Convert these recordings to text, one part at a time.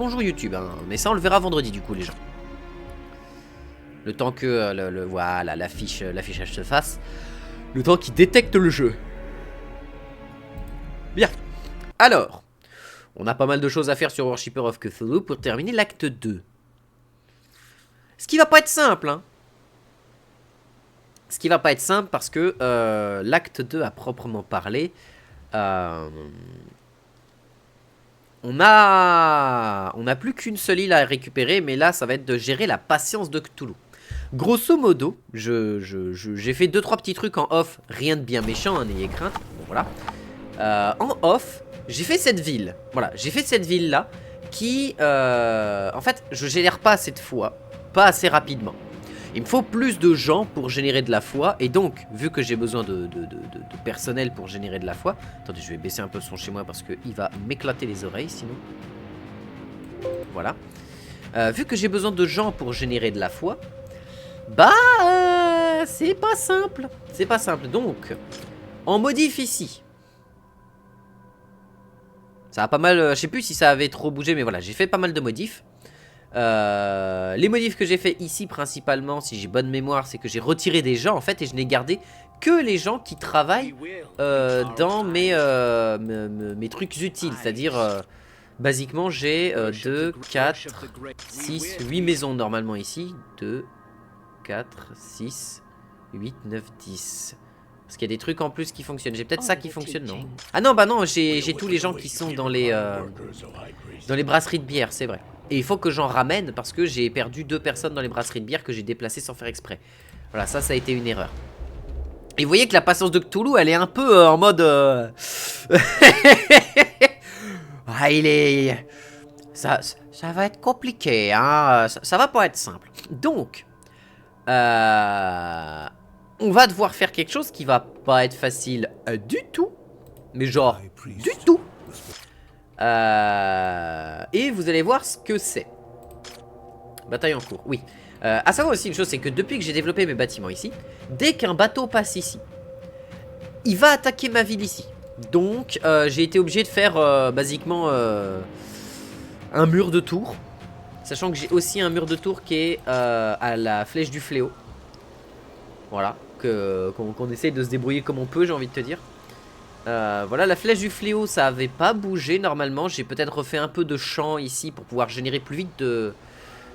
Bonjour YouTube, hein. Mais ça on le verra vendredi du coup les gens. Le temps que voilà l'affichage se fasse. Le temps qu'il détecte le jeu. Bien. Alors, on a pas mal de choses à faire sur Worshipper of Cthulhu pour terminer l'acte 2. Ce qui va pas être simple, hein. Ce qui va pas être simple parce que l'acte 2 à proprement parler, on a plus qu'une seule île à récupérer, mais là ça va être de gérer la patience de Cthulhu. Grosso modo, j'ai fait 2-3 petits trucs en off, rien de bien méchant, hein, n'ayez crainte. Bon, voilà. En off, j'ai fait cette ville. Voilà, j'ai fait cette ville là qui, en fait, je génère pas assez de foi, pas assez rapidement. Il me faut plus de gens pour générer de la foi. Et donc, vu que j'ai besoin de personnel pour générer de la foi. Attendez, je vais baisser un peu le son chez moi parce qu'il va m'éclater les oreilles sinon. Voilà. Vu que j'ai besoin de gens pour générer de la foi, bah, c'est pas simple. C'est pas simple. Donc, on modifie ici. Ça a pas mal... je sais plus si ça avait trop bougé, mais voilà, j'ai fait pas mal de modifs. Les modifs que j'ai fait ici principalement, si j'ai bonne mémoire, c'est que j'ai retiré des gens en fait et je n'ai gardé que les gens qui travaillent dans mes trucs utiles. C'est-à-dire, basiquement, j'ai 2, 4, 6, 8 maisons normalement ici. 2, 4, 6, 8, 9, 10. Parce qu'il y a des trucs en plus qui fonctionnent. J'ai peut-être ça qui fonctionne, non? Ah non, bah non, j'ai tous les gens qui sont dans les brasseries de bière, c'est vrai. Et il faut que j'en ramène parce que j'ai perdu 2 personnes dans les brasseries de bière que j'ai déplacées sans faire exprès. Voilà, ça a été une erreur. Et vous voyez que la patience de Cthulhu, elle est un peu en mode... ah, il est... Ça va être compliqué, hein. Ça va pas être simple. Donc... on va devoir faire quelque chose qui va pas être facile du tout. Mais genre, du tout. Et vous allez voir ce que c'est. Bataille en cours, oui. À savoir aussi une chose, c'est que depuis que j'ai développé mes bâtiments ici, dès qu'un bateau passe ici, il va attaquer ma ville ici. Donc j'ai été obligé de faire basiquement un mur de tour. Sachant que j'ai aussi un mur de tour qui est à la flèche du fléau. Voilà, qu'on essaye de se débrouiller comme on peut, j'ai envie de te dire. Voilà, la flèche du fléau, ça avait pas bougé normalement. J'ai peut-être refait un peu de champ ici pour pouvoir générer plus vite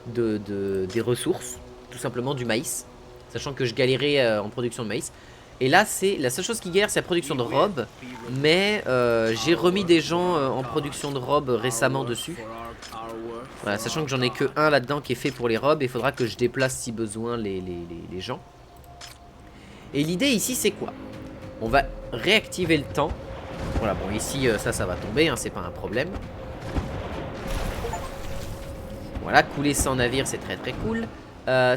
des ressources. Tout simplement du maïs. Sachant que je galérais en production de maïs. Et là, c'est la seule chose qui galère, c'est la production de robes. Mais j'ai remis des gens en production de robes récemment dessus. Voilà, sachant que j'en ai que un là-dedans qui est fait pour les robes. Et il faudra que je déplace si besoin les gens. Et l'idée ici, c'est quoi? On va réactiver le temps. Voilà, bon, ici, ça va tomber, hein, c'est pas un problème. Voilà, couler sans navire, c'est très très cool.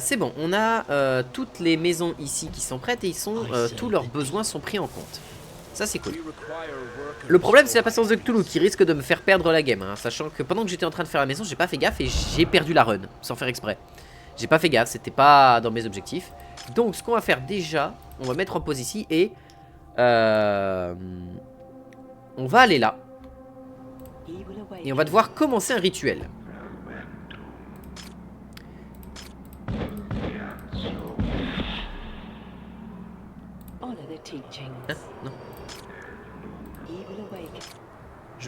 C'est bon, on a toutes les maisons ici qui sont prêtes et tous leurs besoins sont pris en compte. Ça, c'est cool. Le problème, c'est la patience de Cthulhu qui risque de me faire perdre la game, hein, sachant que pendant que j'étais en train de faire la maison, j'ai pas fait gaffe et j'ai perdu la run, sans faire exprès. J'ai pas fait gaffe, c'était pas dans mes objectifs. Donc, ce qu'on va faire déjà, on va mettre en pause ici et... on va aller là. Et on va devoir commencer un rituel. Hein? Non.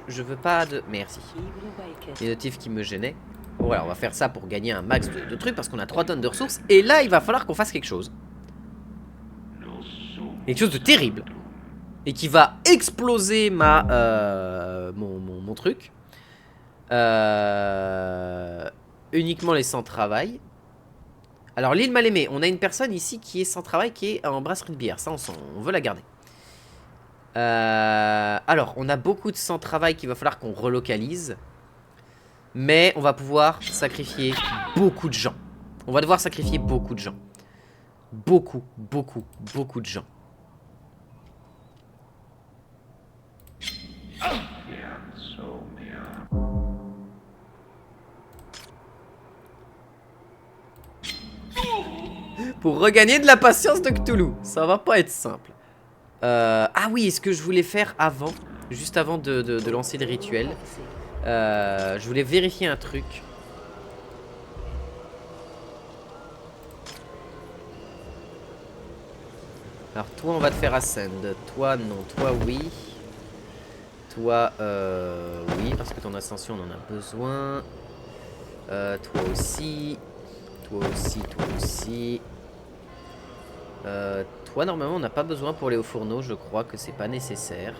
Je veux pas de... Merci. Les notifs qui me gênaient. Bon, voilà, on va faire ça pour gagner un max de trucs parce qu'on a 3 tonnes de ressources. Et là, il va falloir qu'on fasse quelque chose. Quelque chose de terrible. Et qui va exploser mon truc. Uniquement les sans travail. Alors l'île mal aimée, on a une personne ici qui est sans travail, qui est en brasserie de bière. Ça on veut la garder. Alors on a beaucoup de sans travail qu'il va falloir qu'on relocalise. Mais on va pouvoir sacrifier beaucoup de gens. On va devoir sacrifier beaucoup de gens. Beaucoup de gens. Pour regagner de la patience de Cthulhu. Ça va pas être simple. Ah oui, ce que je voulais faire avant, juste avant de lancer les rituels, Je voulais vérifier un truc. Alors toi on va te faire ascend. Toi non, toi oui. Toi oui parce que ton ascension on en a besoin. Toi aussi. Toi aussi, toi aussi. Toi normalement on n'a pas besoin pour les hauts fourneaux, je crois que c'est pas nécessaire.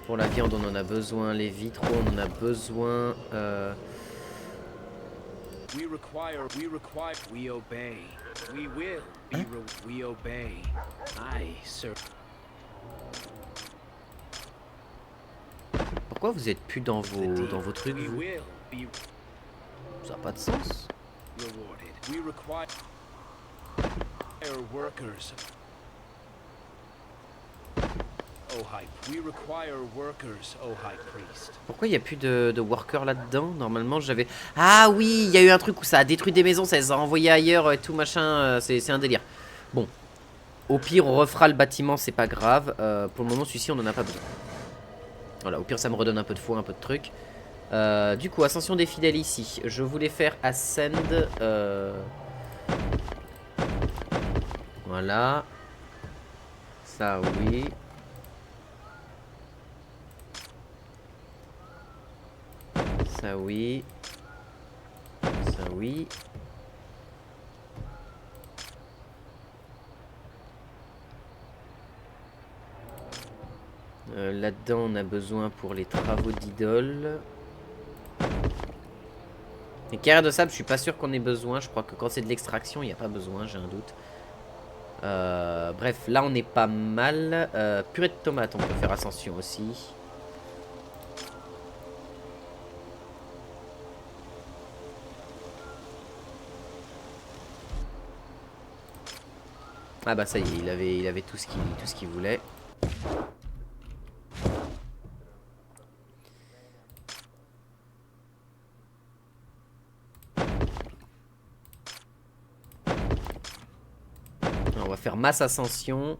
Pour la viande on en a besoin, les vitraux on en a besoin. We obey. We will. We obey. Aye, sir. Pourquoi vous êtes plus dans vos trucs vous? Ça n'a pas de sens. We require workers. Oh high. We require workers, oh high priest. Pourquoi il n'y a plus de workers là-dedans? Normalement j'avais... Ah oui, il y a eu un truc où ça a détruit des maisons, ça les a envoyées ailleurs et tout machin, c'est un délire. Bon, au pire on refera le bâtiment, c'est pas grave. Pour le moment celui-ci on en a pas besoin. Voilà, au pire ça me redonne un peu de foi, un peu de trucs. Du coup, ascension des fidèles ici. Je voulais faire ascend. Voilà. Ça oui. Ça oui. Ça oui. Là-dedans, on a besoin pour les travaux d'idole. Les carrières de sable, je suis pas sûr qu'on ait besoin. Je crois que quand c'est de l'extraction, il n'y a pas besoin, j'ai un doute. Bref, là, on est pas mal. Purée de tomates, on peut faire ascension aussi. Ah bah ça y est, il avait tout ce qu'il voulait. Alors, on va faire masse ascension.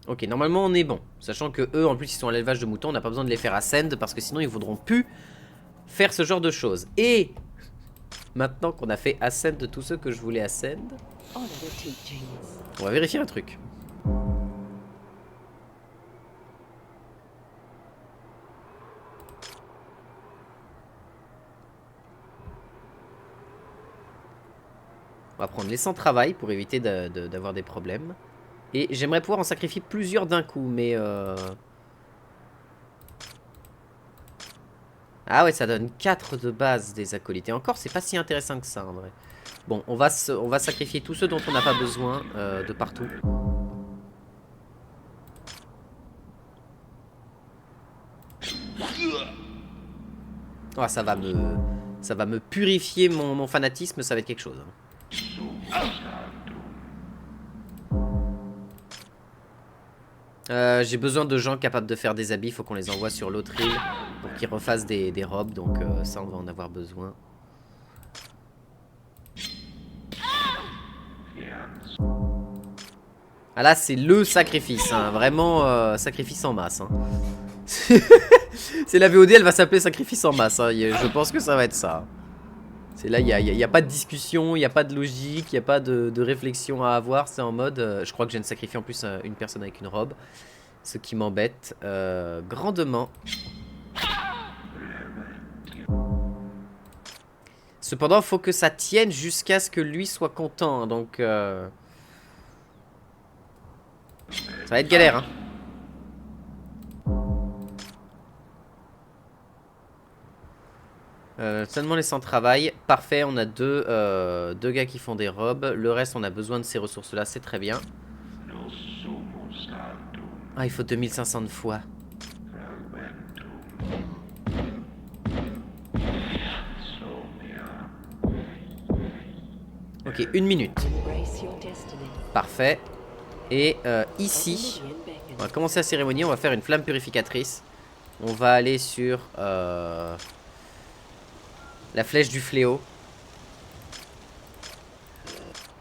Ok, normalement on est bon. Sachant que eux, en plus, ils sont à l'élevage de moutons, on n'a pas besoin de les faire ascend parce que sinon ils voudront plus faire ce genre de choses. Et maintenant qu'on a fait ascend de tous ceux que je voulais ascend, on va vérifier un truc. On va prendre les sans travail pour éviter d'avoir des problèmes. Et j'aimerais pouvoir en sacrifier plusieurs d'un coup, mais... Ah ouais, ça donne 4 de base des acolytes. Et encore, c'est pas si intéressant que ça, en vrai. Bon, on va sacrifier tous ceux dont on n'a pas besoin de partout. Oh, ça va me purifier mon fanatisme, ça va être quelque chose. J'ai besoin de gens capables de faire des habits, faut qu'on les envoie sur l'autre île pour qu'ils refassent des robes, donc ça on va en avoir besoin. Ah là c'est le sacrifice, hein. Vraiment sacrifice en masse. Hein. C'est la VOD, elle va s'appeler sacrifice en masse, hein. Je pense que ça va être ça. C'est là, il n'y a pas de discussion, il n'y a pas de logique, il n'y a pas de réflexion à avoir. C'est en mode, je crois que je viens de sacrifier en plus une personne avec une robe. Ce qui m'embête grandement. Cependant, il faut que ça tienne jusqu'à ce que lui soit content. Donc, ça va être galère, hein. Seulement les sans travail. Parfait, on a deux gars qui font des robes. Le reste, on a besoin de ces ressources-là, c'est très bien. Ah, il faut 2500 de foi. Ok, 1 minute. Parfait. Et ici, on va commencer la cérémonie. On va faire une flamme purificatrice. On va aller sur la flèche du fléau.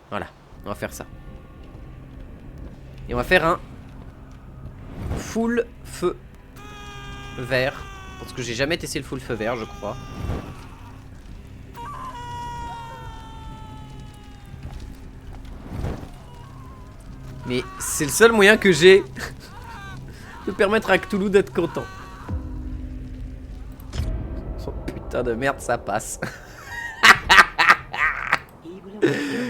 Voilà, on va faire ça. Et on va faire un full feu vert. Parce que j'ai jamais testé le full feu vert, je crois. Mais c'est le seul moyen que j'ai de permettre à Cthulhu d'être content. Oh putain de merde, ça passe.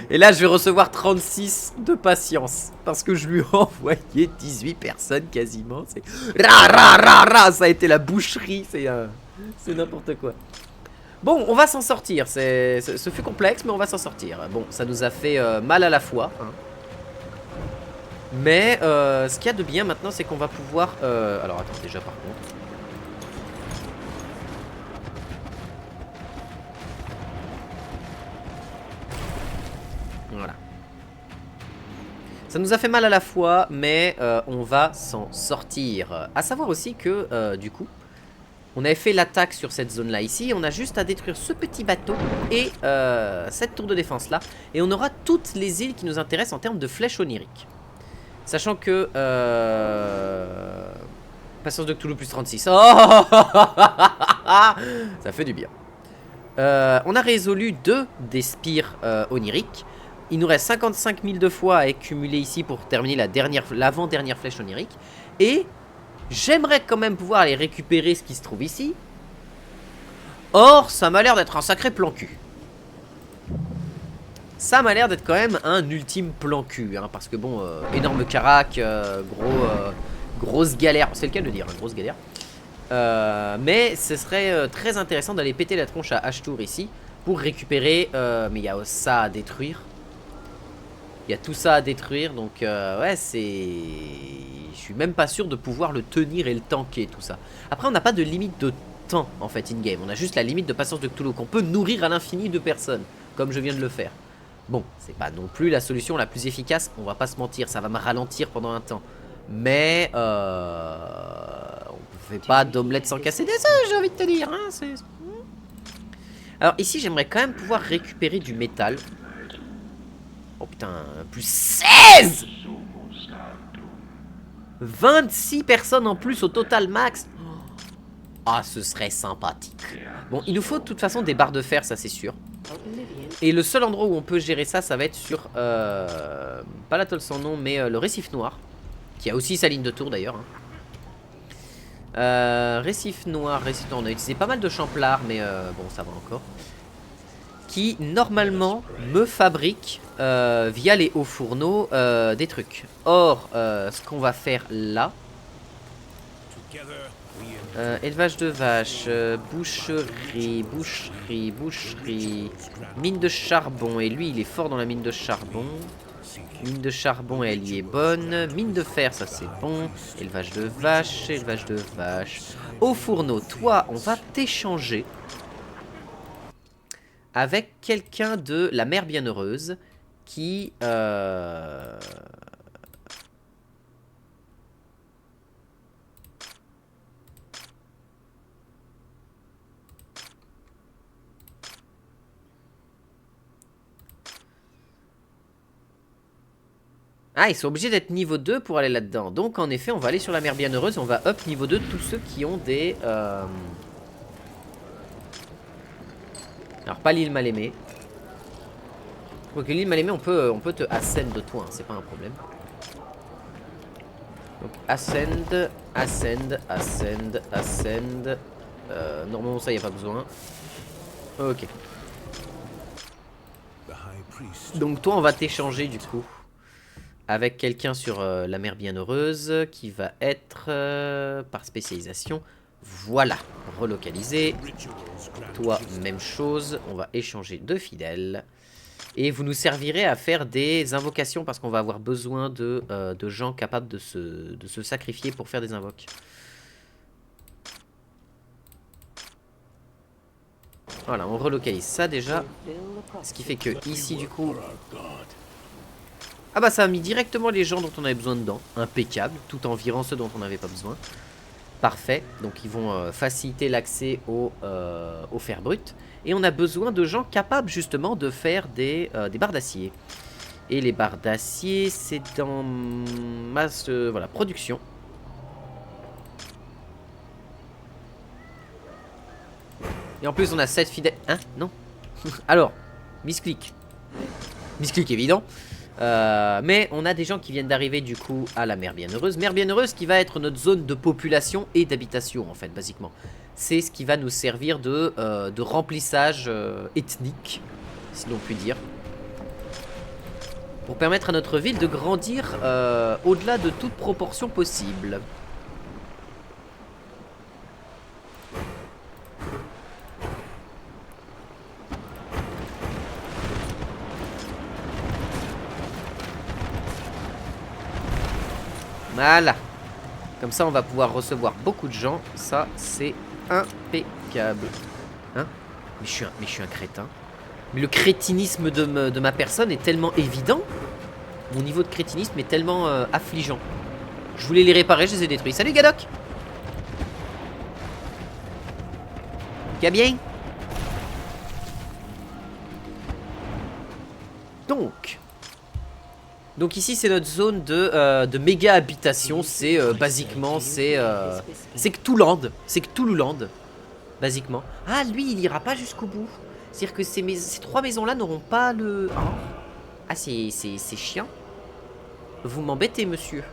Et là je vais recevoir 36 de patience. Parce que je lui ai envoyé 18 personnes quasiment. C'est ra ra ra ra. Ça a été la boucherie. C'est n'importe quoi. Bon, on va s'en sortir. Ce fut complexe, mais on va s'en sortir. Bon, ça nous a fait mal à la fois, hein. Mais ce qu'il y a de bien maintenant, c'est qu'on va pouvoir... alors attends, déjà par contre... Voilà. Ça nous a fait mal à la fois, mais on va s'en sortir. À savoir aussi que, du coup, on avait fait l'attaque sur cette zone-là ici. On a juste à détruire ce petit bateau et cette tour de défense-là. Et on aura toutes les îles qui nous intéressent en termes de flèches oniriques. Sachant que... Patience de Cthulhu plus 36. Oh ça fait du bien. On a résolu 2 des spires oniriques. Il nous reste 55 000 de fois à accumuler ici pour terminer l'avant-dernière flèche onirique. Et j'aimerais quand même pouvoir aller récupérer ce qui se trouve ici. Or, ça m'a l'air d'être un sacré plan cul. Ça m'a l'air d'être quand même un ultime plan cul, hein, parce que bon, énorme carac, grosse galère, c'est le cas de le dire, hein, grosse galère. Mais ce serait très intéressant d'aller péter la tronche à Ashtur ici, pour récupérer, mais il y a ça à détruire. Il y a tout ça à détruire, donc ouais, c'est... Je suis même pas sûr de pouvoir le tenir et le tanker, tout ça. Après, on n'a pas de limite de temps, en fait, in-game. On a juste la limite de patience de Cthulhu, qu'on peut nourrir à l'infini de personnes, comme je viens de le faire. Bon, c'est pas non plus la solution la plus efficace, on va pas se mentir, ça va me ralentir pendant un temps. Mais on fait pas d'omelette sans casser des œufs, j'ai envie de te dire, hein, Alors ici j'aimerais quand même pouvoir récupérer du métal. Oh putain, plus 16 26 personnes en plus au total max. Ah, ce serait sympathique. Bon, il nous faut de toute façon des barres de fer, ça c'est sûr. Et le seul endroit où on peut gérer ça, ça va être sur... pas l'atoll sans nom, mais le récif noir. Qui a aussi sa ligne de tour d'ailleurs. Hein. Récif noir, on a utilisé pas mal de champlards, mais bon, ça va encore. Qui, normalement, me fabrique, via les hauts fourneaux, des trucs. Or, ce qu'on va faire là... élevage de vaches, boucherie, mine de charbon, et lui il est fort dans la mine de charbon. Mine de charbon, elle y est bonne. Mine de fer, ça c'est bon. Élevage de vaches, Au fourneau, toi, on va t'échanger avec quelqu'un de la mère bienheureuse qui... Ah, ils sont obligés d'être niveau 2 pour aller là-dedans. Donc, en effet, on va aller sur la mer bienheureuse. On va up niveau 2 tous ceux qui ont des... Alors, pas l'île mal aimée. Quoique l'île mal aimée, on peut te ascend de toi. Hein, c'est pas un problème. Donc, ascend. Normalement, ça, il n'y a pas besoin. Ok. Donc, toi, on va t'échanger, du coup. Avec quelqu'un sur la mer bienheureuse qui va être par spécialisation. Voilà, relocalisé. Toi, même chose. On va échanger de fidèles. Et vous nous servirez à faire des invocations parce qu'on va avoir besoin de gens capables de se sacrifier pour faire des invoques. Voilà, on relocalise ça déjà. Ce qui fait que ici, du coup... Ah bah ça a mis directement les gens dont on avait besoin dedans. Impeccable, tout en virant ceux dont on n'avait pas besoin. Parfait, donc ils vont faciliter l'accès au fer brut. Et on a besoin de gens capables justement de faire des barres d'acier. Et les barres d'acier, c'est dans masse, voilà, production. Et en plus, on a 7 fidèles. Hein? Non. Alors, misclick. Misclick évident. Mais on a des gens qui viennent d'arriver du coup à la mer Bienheureuse. Mer Bienheureuse qui va être notre zone de population et d'habitation en fait, basiquement. C'est ce qui va nous servir de remplissage ethnique, si l'on peut dire. Pour permettre à notre ville de grandir au-delà de toute proportion possible. Voilà. Comme ça, on va pouvoir recevoir beaucoup de gens. Ça, c'est impeccable. Hein? Mais je suis un crétin. Mais le crétinisme de ma personne est tellement évident. Mon niveau de crétinisme est tellement affligeant. Je voulais les réparer, je les ai détruits. Salut, Gadok! Tu vas bien? Donc ici c'est notre zone de méga habitation. C'est basiquement c'est Cthulhuland. C'est Cthulhuland. Basiquement. Ah lui il ira pas jusqu'au bout. C'est-à-dire que ces trois maisons là n'auront pas le... Oh. Ah c'est chiant. Vous m'embêtez monsieur.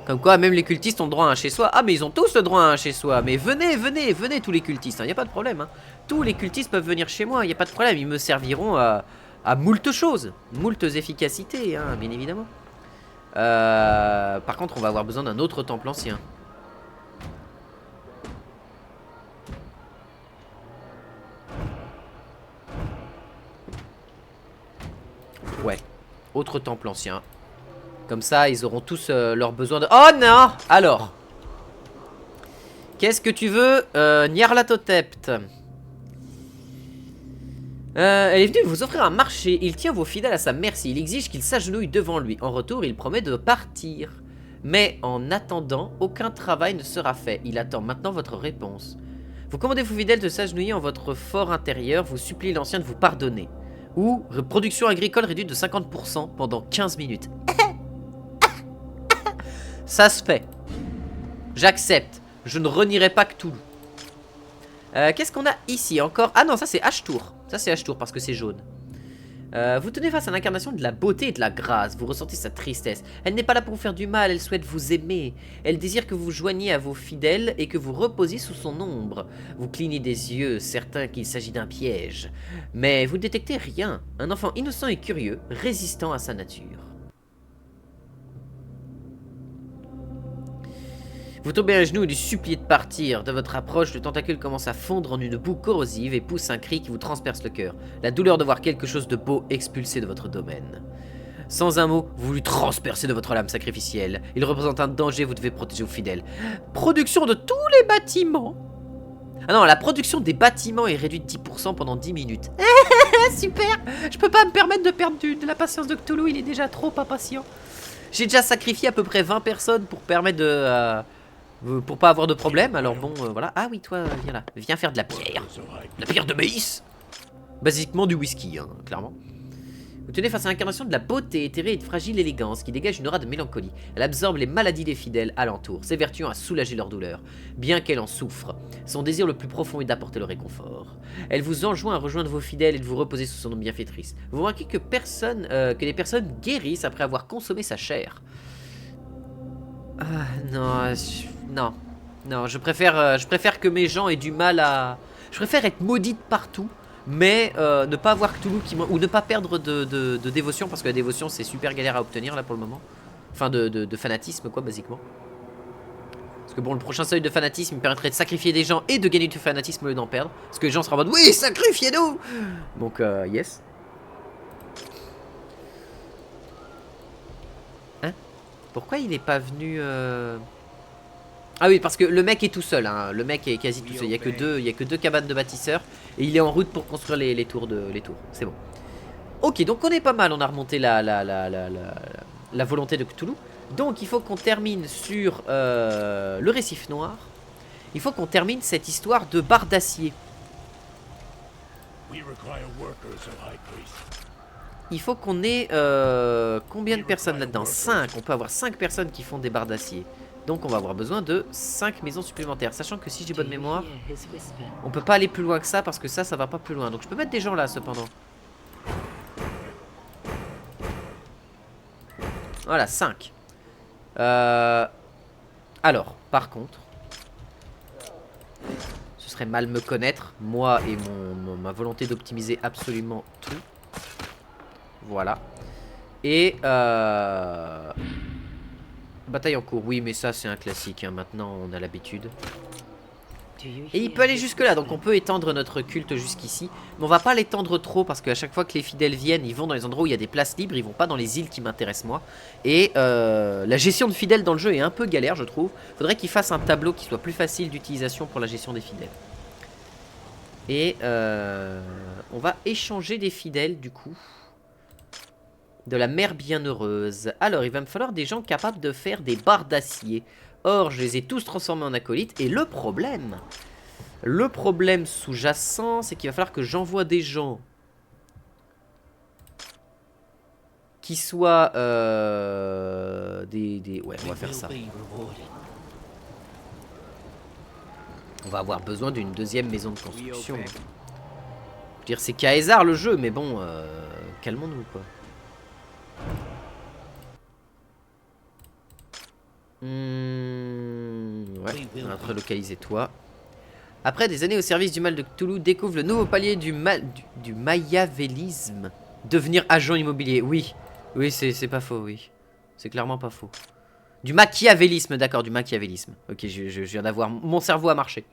Comme quoi même les cultistes ont le droit à un chez soi. Ah mais ils ont tous le droit à un chez soi. Mais venez tous les cultistes, il n'y a pas de problème hein. Tous les cultistes peuvent venir chez moi, il n'y a pas de problème. Ils me serviront à moult choses, moult efficacités, hein, bien évidemment. Par contre, on va avoir besoin d'un autre temple ancien. Ouais, autre temple ancien. Comme ça, ils auront tous leurs besoins de... Oh non! Alors, qu'est-ce que tu veux, Nyarlathotept? Elle est venue vous offrir un marché. Il tient vos fidèles à sa merci. Il exige qu'ils s'agenouillent devant lui. En retour, il promet de partir. Mais en attendant, aucun travail ne sera fait. Il attend maintenant votre réponse. Vous commandez vos fidèles de s'agenouiller en votre fort intérieur. Vous suppliez l'ancien de vous pardonner. Ou production agricole réduite de 50% pendant 15 minutes. Ça se fait. J'accepte. Je ne renierai pas Cthulhu. Qu'est-ce qu'on a ici encore? Ah non, ça c'est Ashtur. Ça c'est Ashtur parce que c'est jaune. Vous tenez face à l'incarnation de la beauté et de la grâce. Vous ressentez sa tristesse. Elle n'est pas là pour vous faire du mal, elle souhaite vous aimer. Elle désire que vous vous joigniez à vos fidèles et que vous reposiez sous son ombre. Vous clignez des yeux, certain qu'il s'agit d'un piège. Mais vous ne détectez rien. Un enfant innocent et curieux, résistant à sa nature. Vous tombez à genoux et lui suppliez de partir. De votre approche, le tentacule commence à fondre en une boue corrosive et pousse un cri qui vous transperce le cœur. La douleur de voir quelque chose de beau expulsé de votre domaine. Sans un mot, vous lui transpercez de votre lame sacrificielle. Il représente un danger, vous devez protéger vos fidèles. Production de tous les bâtiments. Ah non, la production des bâtiments est réduite de 10% pendant 10 minutes. Super. Je peux pas me permettre de perdre de la patience de Cthulhu, il est déjà trop impatient. J'ai déjà sacrifié à peu près 20 personnes pour permettre de... pour pas avoir de problème, alors bon, voilà. Ah oui, toi, viens là. Viens faire de la pierre. La pierre de maïs. Basiquement du whisky, hein, clairement. Vous tenez face à l'incarnation de la beauté éthérée et de fragile élégance qui dégage une aura de mélancolie. Elle absorbe les maladies des fidèles alentour, s'évertuant à soulager leur douleur, bien qu'elle en souffre. Son désir le plus profond est d'apporter le réconfort. Elle vous enjoint à rejoindre vos fidèles et de vous reposer sous son nom bienfaitrice. Vous remarquez que les personnes guérissent après avoir consommé sa chair. Ah non, non, je préfère que mes gens aient du mal à... Je préfère être maudite partout, mais ne pas avoir Cthulhu qui... Ou ne pas perdre de dévotion, parce que la dévotion c'est super galère à obtenir là pour le moment. Enfin de fanatisme quoi, basiquement. Parce que bon, le prochain seuil de fanatisme me permettrait de sacrifier des gens et de gagner du fanatisme au lieu d'en perdre. Parce que les gens seront en mode, oui, sacrifiez-nous. Donc yes. Hein? Pourquoi il n'est pas venu... Ah oui, parce que le mec est tout seul, hein. Le mec est quasi tout seul. Il y a que deux cabanes de bâtisseurs. Et il est en route pour construire les tours. C'est bon. Ok, donc on est pas mal. On a remonté la volonté de Cthulhu. Donc il faut qu'on termine sur le récif noir. Il faut qu'on termine cette histoire de barre d'acier. il faut qu'on ait combien de personnes là-dedans? 5. On peut avoir 5 personnes qui font des barres d'acier. Donc on va avoir besoin de 5 maisons supplémentaires. Sachant que si j'ai bonne mémoire, on peut pas aller plus loin que ça parce que ça va pas plus loin. Donc je peux mettre des gens là cependant. Voilà, 5. Alors, par contre, ce serait mal me connaître, moi et ma volonté d'optimiser absolument tout. Voilà. Et bataille en cours, oui mais ça c'est un classique, hein. Maintenant on a l'habitude. Et il peut aller jusque là, donc on peut étendre notre culte jusqu'ici. Mais on va pas l'étendre trop parce qu'à chaque fois que les fidèles viennent, ils vont dans les endroits où il y a des places libres. Ils vont pas dans les îles qui m'intéressent moi. Et la gestion de fidèles dans le jeu est un peu galère je trouve. Faudrait qu'ils fassent un tableau qui soit plus facile d'utilisation pour la gestion des fidèles. Et on va échanger des fidèles du coup. De la mer bienheureuse. Alors il va me falloir des gens capables de faire des barres d'acier. Or, je les ai tous transformés en acolytes. Et le problème sous-jacent, c'est qu'il va falloir que j'envoie des gens qui soient Ouais, on va faire ça. On va avoir besoin d'une deuxième maison de construction. Je veux dire, c'est Caesar le jeu, mais bon, calmons-nous quoi. Ouais, on va relocaliser toi. Après des années au service du mal de Cthulhu, découvre le nouveau palier du machiavélisme. Devenir agent immobilier. Oui, oui, c'est pas faux, oui. C'est clairement pas faux. Du machiavélisme, d'accord, du machiavélisme. Ok, je viens d'avoir... Mon cerveau a marché.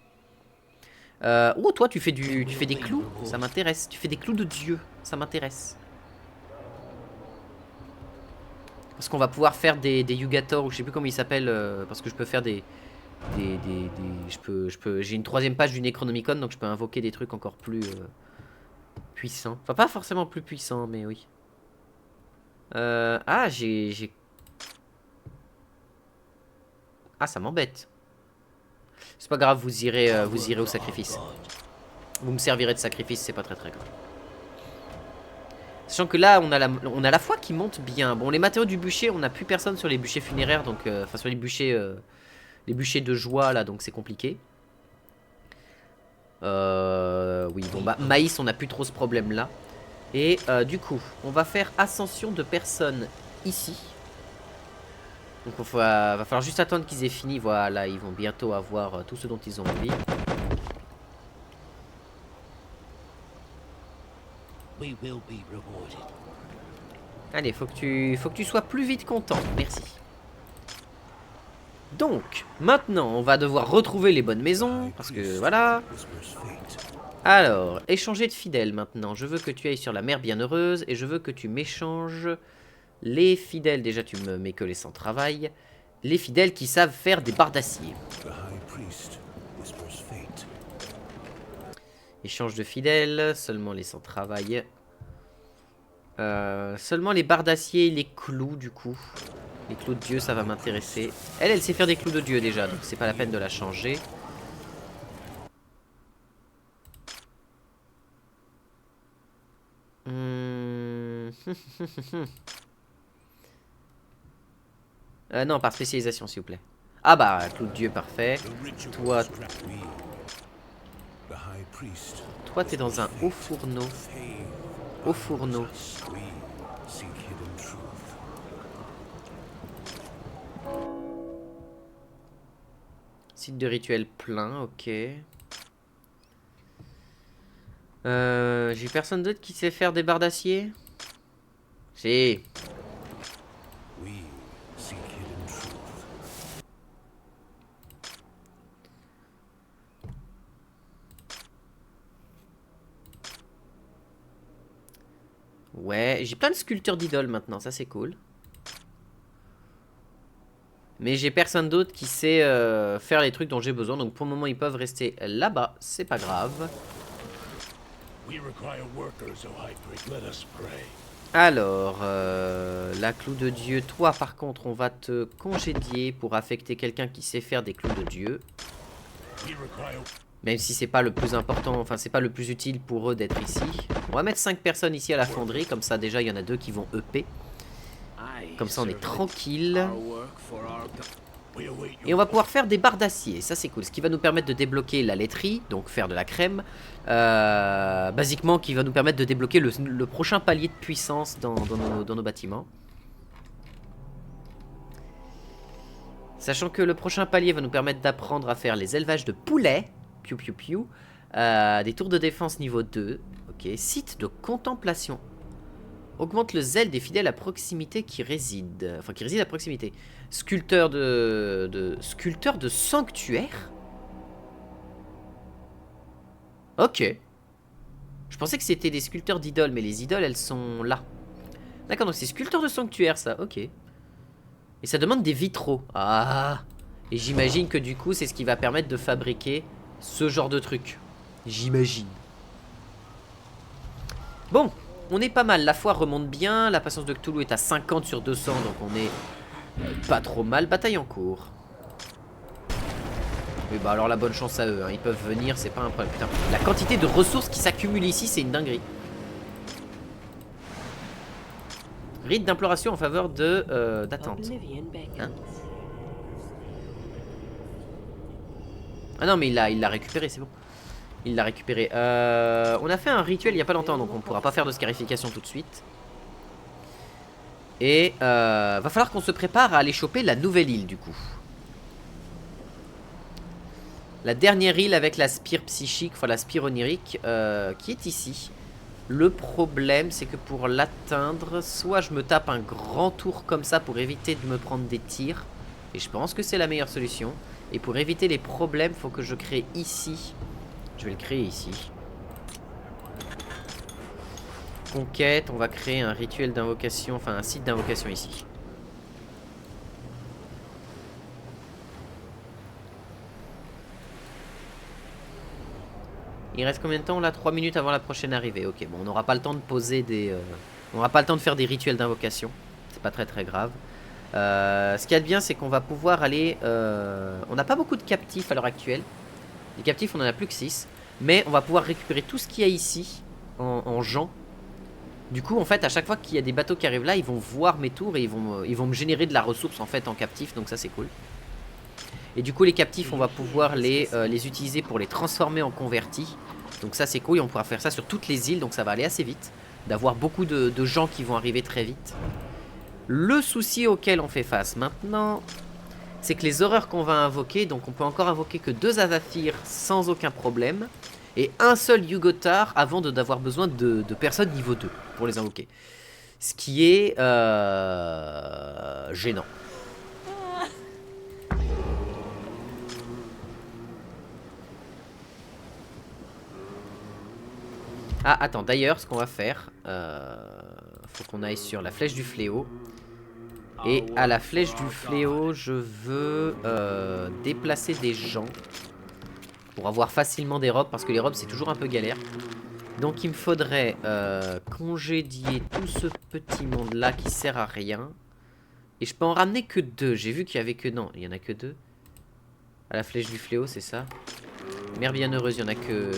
Oh, toi, tu fais des clous. Ça m'intéresse. Tu fais des clous de Dieu. Ça m'intéresse. Parce qu'on va pouvoir faire des Yugator, ou je sais plus comment il s'appelle, parce que je peux faire j'ai une troisième page du Necronomicon, donc je peux invoquer des trucs encore plus puissants. Enfin, pas forcément plus puissants, mais oui. Ah, Ah, ça m'embête. C'est pas grave, vous irez au sacrifice. Vous me servirez de sacrifice, c'est pas très grave. Sachant que là, on a la foi qui monte bien. Bon, les matériaux du bûcher, on n'a plus personne sur les bûchers funéraires, donc enfin sur les bûchers de joie là, donc c'est compliqué. Oui, bon bah maïs, on n'a plus trop ce problème là. Et du coup, on va faire ascension de personnes ici. Donc va falloir juste attendre qu'ils aient fini. Voilà, ils vont bientôt avoir tout ce dont ils ont envie. Allez, faut que tu sois plus vite content. Merci. Donc, maintenant, on va devoir retrouver les bonnes maisons. Parce que, voilà. Alors, échanger de fidèles maintenant. Je veux que tu ailles sur la mer bienheureuse. Et je veux que tu m'échanges les fidèles. Déjà, tu me mets que les sans travail. Les fidèles qui savent faire des barres d'acier. Échange de fidèles. Seulement les sans travail. Seulement les barres d'acier et les clous du coup. Les clous de Dieu, ça va m'intéresser. Elle sait faire des clous de Dieu déjà, donc c'est pas la peine de la changer. Non, par spécialisation s'il vous plaît. Ah bah, clou de Dieu, parfait. Toi t'es dans un haut fourneau. Au fourneau. Site de rituel plein, ok. J'ai personne d'autre qui sait faire des barres d'acier? Si. Ouais, j'ai plein de sculpteurs d'idoles maintenant, ça c'est cool. Mais j'ai personne d'autre qui sait faire les trucs dont j'ai besoin. Donc pour le moment ils peuvent rester là-bas. C'est pas grave. Alors, la clou de Dieu. Toi par contre on va te congédier pour affecter quelqu'un qui sait faire des clous de Dieu. Même si c'est pas le plus important, enfin c'est pas le plus utile pour eux d'être ici. On va mettre 5 personnes ici à la fonderie, comme ça déjà il y en a 2 qui vont EP. Comme ça on est tranquille. Et on va pouvoir faire des barres d'acier, ça c'est cool. Ce qui va nous permettre de débloquer la laiterie, donc faire de la crème. Basiquement qui va nous permettre de débloquer le prochain palier de puissance dans nos bâtiments. Sachant que le prochain palier va nous permettre d'apprendre à faire les élevages de poulets. Piou piou piou. Des tours de défense niveau 2. Ok. Site de contemplation. Augmente le zèle des fidèles à proximité qui résident. Enfin, qui résident à proximité. Sculpteur sculpteur de sanctuaire. Ok. Je pensais que c'était des sculpteurs d'idoles, mais les idoles, elles sont là. D'accord, donc c'est sculpteur de sanctuaire, ça. Ok. Et ça demande des vitraux. Ah. Et j'imagine que du coup, c'est ce qui va permettre de fabriquer ce genre de truc. J'imagine. Bon, on est pas mal. La foi remonte bien. La patience de Cthulhu est à 50 sur 200. Donc on est pas trop mal. Bataille en cours. Oui, bah alors la bonne chance à eux. Hein. Ils peuvent venir, c'est pas un problème. Putain, la quantité de ressources qui s'accumulent ici, c'est une dinguerie. Rite d'imploration en faveur d'attente. Hein? Ah non, mais il l'a récupéré, c'est bon. Il l'a récupéré. On a fait un rituel il n'y a pas longtemps, donc on ne pourra pas faire de scarification tout de suite. Et va falloir qu'on se prépare à aller choper la nouvelle île, du coup. La dernière île avec la spire psychique, enfin la spire onirique, qui est ici. Le problème, c'est que pour l'atteindre, soit je me tape un grand tour comme ça pour éviter de me prendre des tirs. Et je pense que c'est la meilleure solution. Et pour éviter les problèmes, il faut que je crée ici. Je vais le créer ici. Conquête, on va créer un rituel d'invocation, enfin un site d'invocation ici. Il reste combien de temps là? 3 minutes avant la prochaine arrivée. Ok, bon, on n'aura pas le temps de poser des... on n'aura pas le temps de faire des rituels d'invocation. C'est pas très très grave. Ce qu'il y a de bien, c'est qu'on va pouvoir aller... on n'a pas beaucoup de captifs à l'heure actuelle. Les captifs, on en a plus que 6. Mais on va pouvoir récupérer tout ce qu'il y a ici en gens. Du coup, en fait, à chaque fois qu'il y a des bateaux qui arrivent là, ils vont voir mes tours et ils vont me générer de la ressource en fait en captif. Donc ça, c'est cool. Et du coup, les captifs, on va pouvoir les utiliser pour les transformer en convertis. Donc ça, c'est cool. Et on pourra faire ça sur toutes les îles. Donc ça va aller assez vite. D'avoir beaucoup de gens qui vont arriver très vite. Le souci auquel on fait face maintenant, c'est que les horreurs qu'on va invoquer, donc on peut encore invoquer que 2 Azathirs sans aucun problème. Et un seul Yugotar avant d'avoir besoin de personnes niveau 2 pour les invoquer. Ce qui est gênant. Ah, attends, d'ailleurs, ce qu'on va faire, faut qu'on aille sur la flèche du fléau. Et à la flèche du fléau, je veux déplacer des gens pour avoir facilement des robes, parce que les robes, c'est toujours un peu galère. Donc il me faudrait congédier tout ce petit monde-là qui sert à rien. Et je peux en ramener que 2. J'ai vu qu'il y avait que... Non, il y en a que 2. À la flèche du fléau, c'est ça. Mère bienheureuse, il y en a que...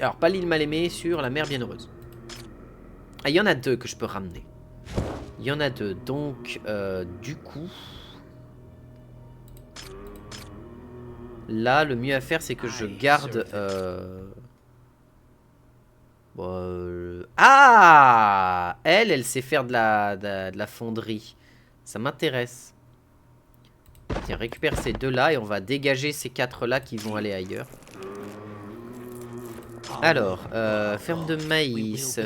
Alors, pas l'île mal aimée, sur la mère bienheureuse. Ah, il y en a 2 que je peux ramener. Il y en a 2. Donc, du coup... Là, le mieux à faire, c'est que je garde... Ah, elle sait faire de la fonderie. Ça m'intéresse. Tiens, récupère ces 2-là et on va dégager ces 4-là qui vont aller ailleurs. Alors, ferme de maïs,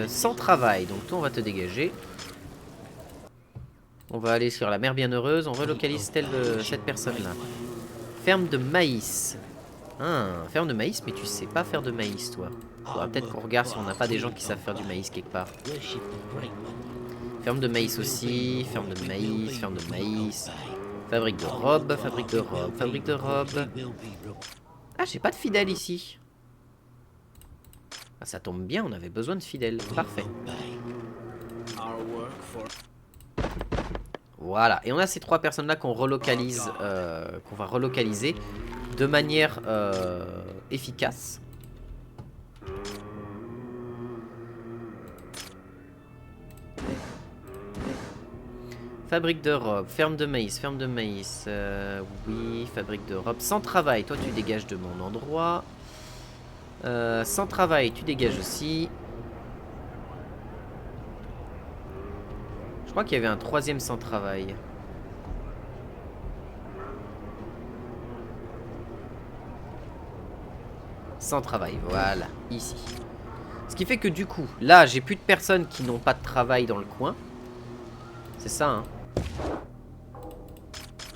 sans travail. Donc toi, on va te dégager. On va aller sur la mère bienheureuse. On relocalise cette personne-là. Ferme de maïs. Ah, ferme de maïs, mais tu sais pas faire de maïs, toi. Faudra peut-être qu'on regarde si on n'a pas des gens qui savent faire du maïs quelque part. Ferme de maïs aussi. Ferme de maïs, ferme de maïs. Fabrique de robes, fabrique de robes, fabrique de robes. Ah, j'ai pas de fidèles ici. Ah, ça tombe bien, on avait besoin de fidèles. Parfait. for. Voilà, et on a ces 3 personnes-là qu'on relocalise, qu'on va relocaliser de manière efficace. Fabrique de robes, ferme de maïs, oui, fabrique de robes. Sans travail, toi tu dégages de mon endroit. Sans travail, tu dégages aussi. Je crois qu'il y avait un 3e sans travail. Sans travail, voilà, ici. Ce qui fait que du coup, là, j'ai plus de personnes qui n'ont pas de travail dans le coin. C'est ça, hein.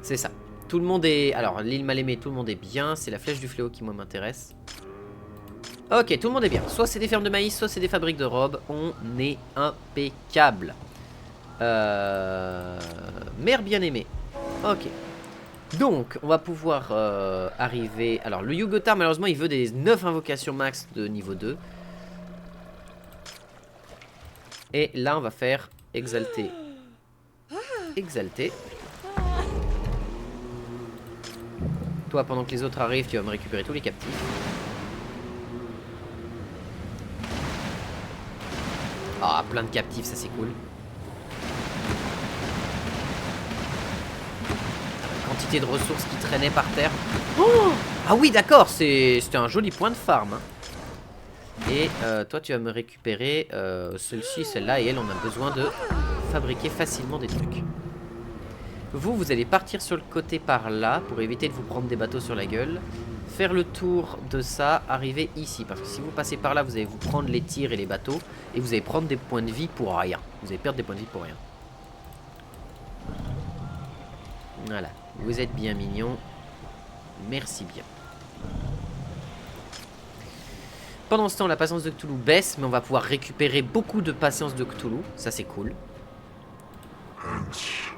C'est ça. Tout le monde est... Alors, l'île mal aimée, tout le monde est bien. C'est la flèche du fléau qui, moi, m'intéresse. Ok, tout le monde est bien. Soit c'est des fermes de maïs, soit c'est des fabriques de robes. On est impeccable. Mère bien-aimée. Ok. Donc, on va pouvoir arriver... Alors, le Yugotar, malheureusement, il veut des 9 invocations max de niveau 2. Et là, on va faire exalter. Exalter. Toi, pendant que les autres arrivent, tu vas me récupérer tous les captifs. Ah, plein de captifs, ça c'est cool. Quantité de ressources qui traînaient par terre. Oh, ah oui, d'accord, c'était un joli point de farm. Hein. Et toi, tu vas me récupérer celle-ci, celle-là, et elle, on a besoin de fabriquer facilement des trucs. Vous allez partir sur le côté par là pour éviter de vous prendre des bateaux sur la gueule. Faire le tour de ça, arriver ici. Parce que si vous passez par là, vous allez vous prendre les tirs et les bateaux. Et vous allez prendre des points de vie pour rien. Vous allez perdre des points de vie pour rien. Voilà. Vous êtes bien mignon. Merci bien. Pendant ce temps, la patience de Cthulhu baisse. Mais on va pouvoir récupérer beaucoup de patience de Cthulhu. Ça, c'est cool.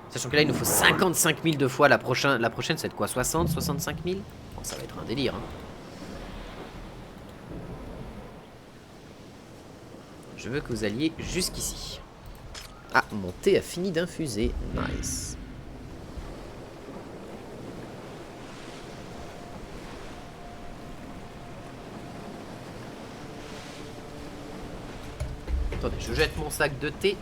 Sachant que là, il nous faut 55 000 de fois. La prochaine, c'est de quoi? 60, 65 000? Bon, ça va être un délire. Hein. Je veux que vous alliez jusqu'ici. Ah, mon thé a fini d'infuser. Nice. Attendez, je jette mon sac de thé.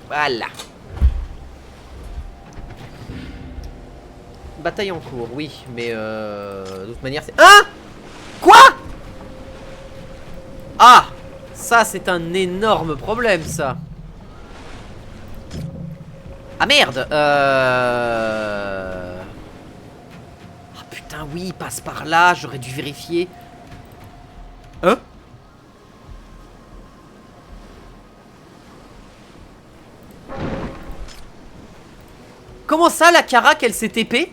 Voilà. Bataille en cours, oui, mais de toute manière c'est... Hein? Quoi? Ah! Ça c'est un énorme problème ça. Ah merde. Ah putain oui, il passe par là, j'aurais dû vérifier. Hein? Comment ça, la Karak, elle s'est épée?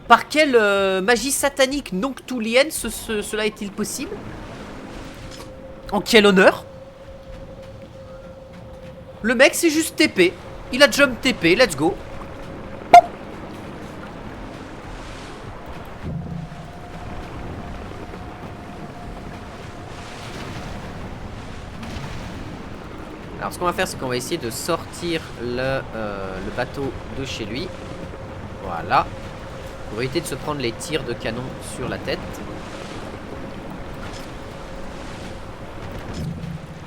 Par quelle magie satanique non cthulhienne cela est-il possible? En quel honneur? Le mec c'est juste TP. Il a jump TP, let's go. Alors ce qu'on va faire, c'est qu'on va essayer de sortir le bateau de chez lui. Voilà. Pour éviter de se prendre les tirs de canon sur la tête.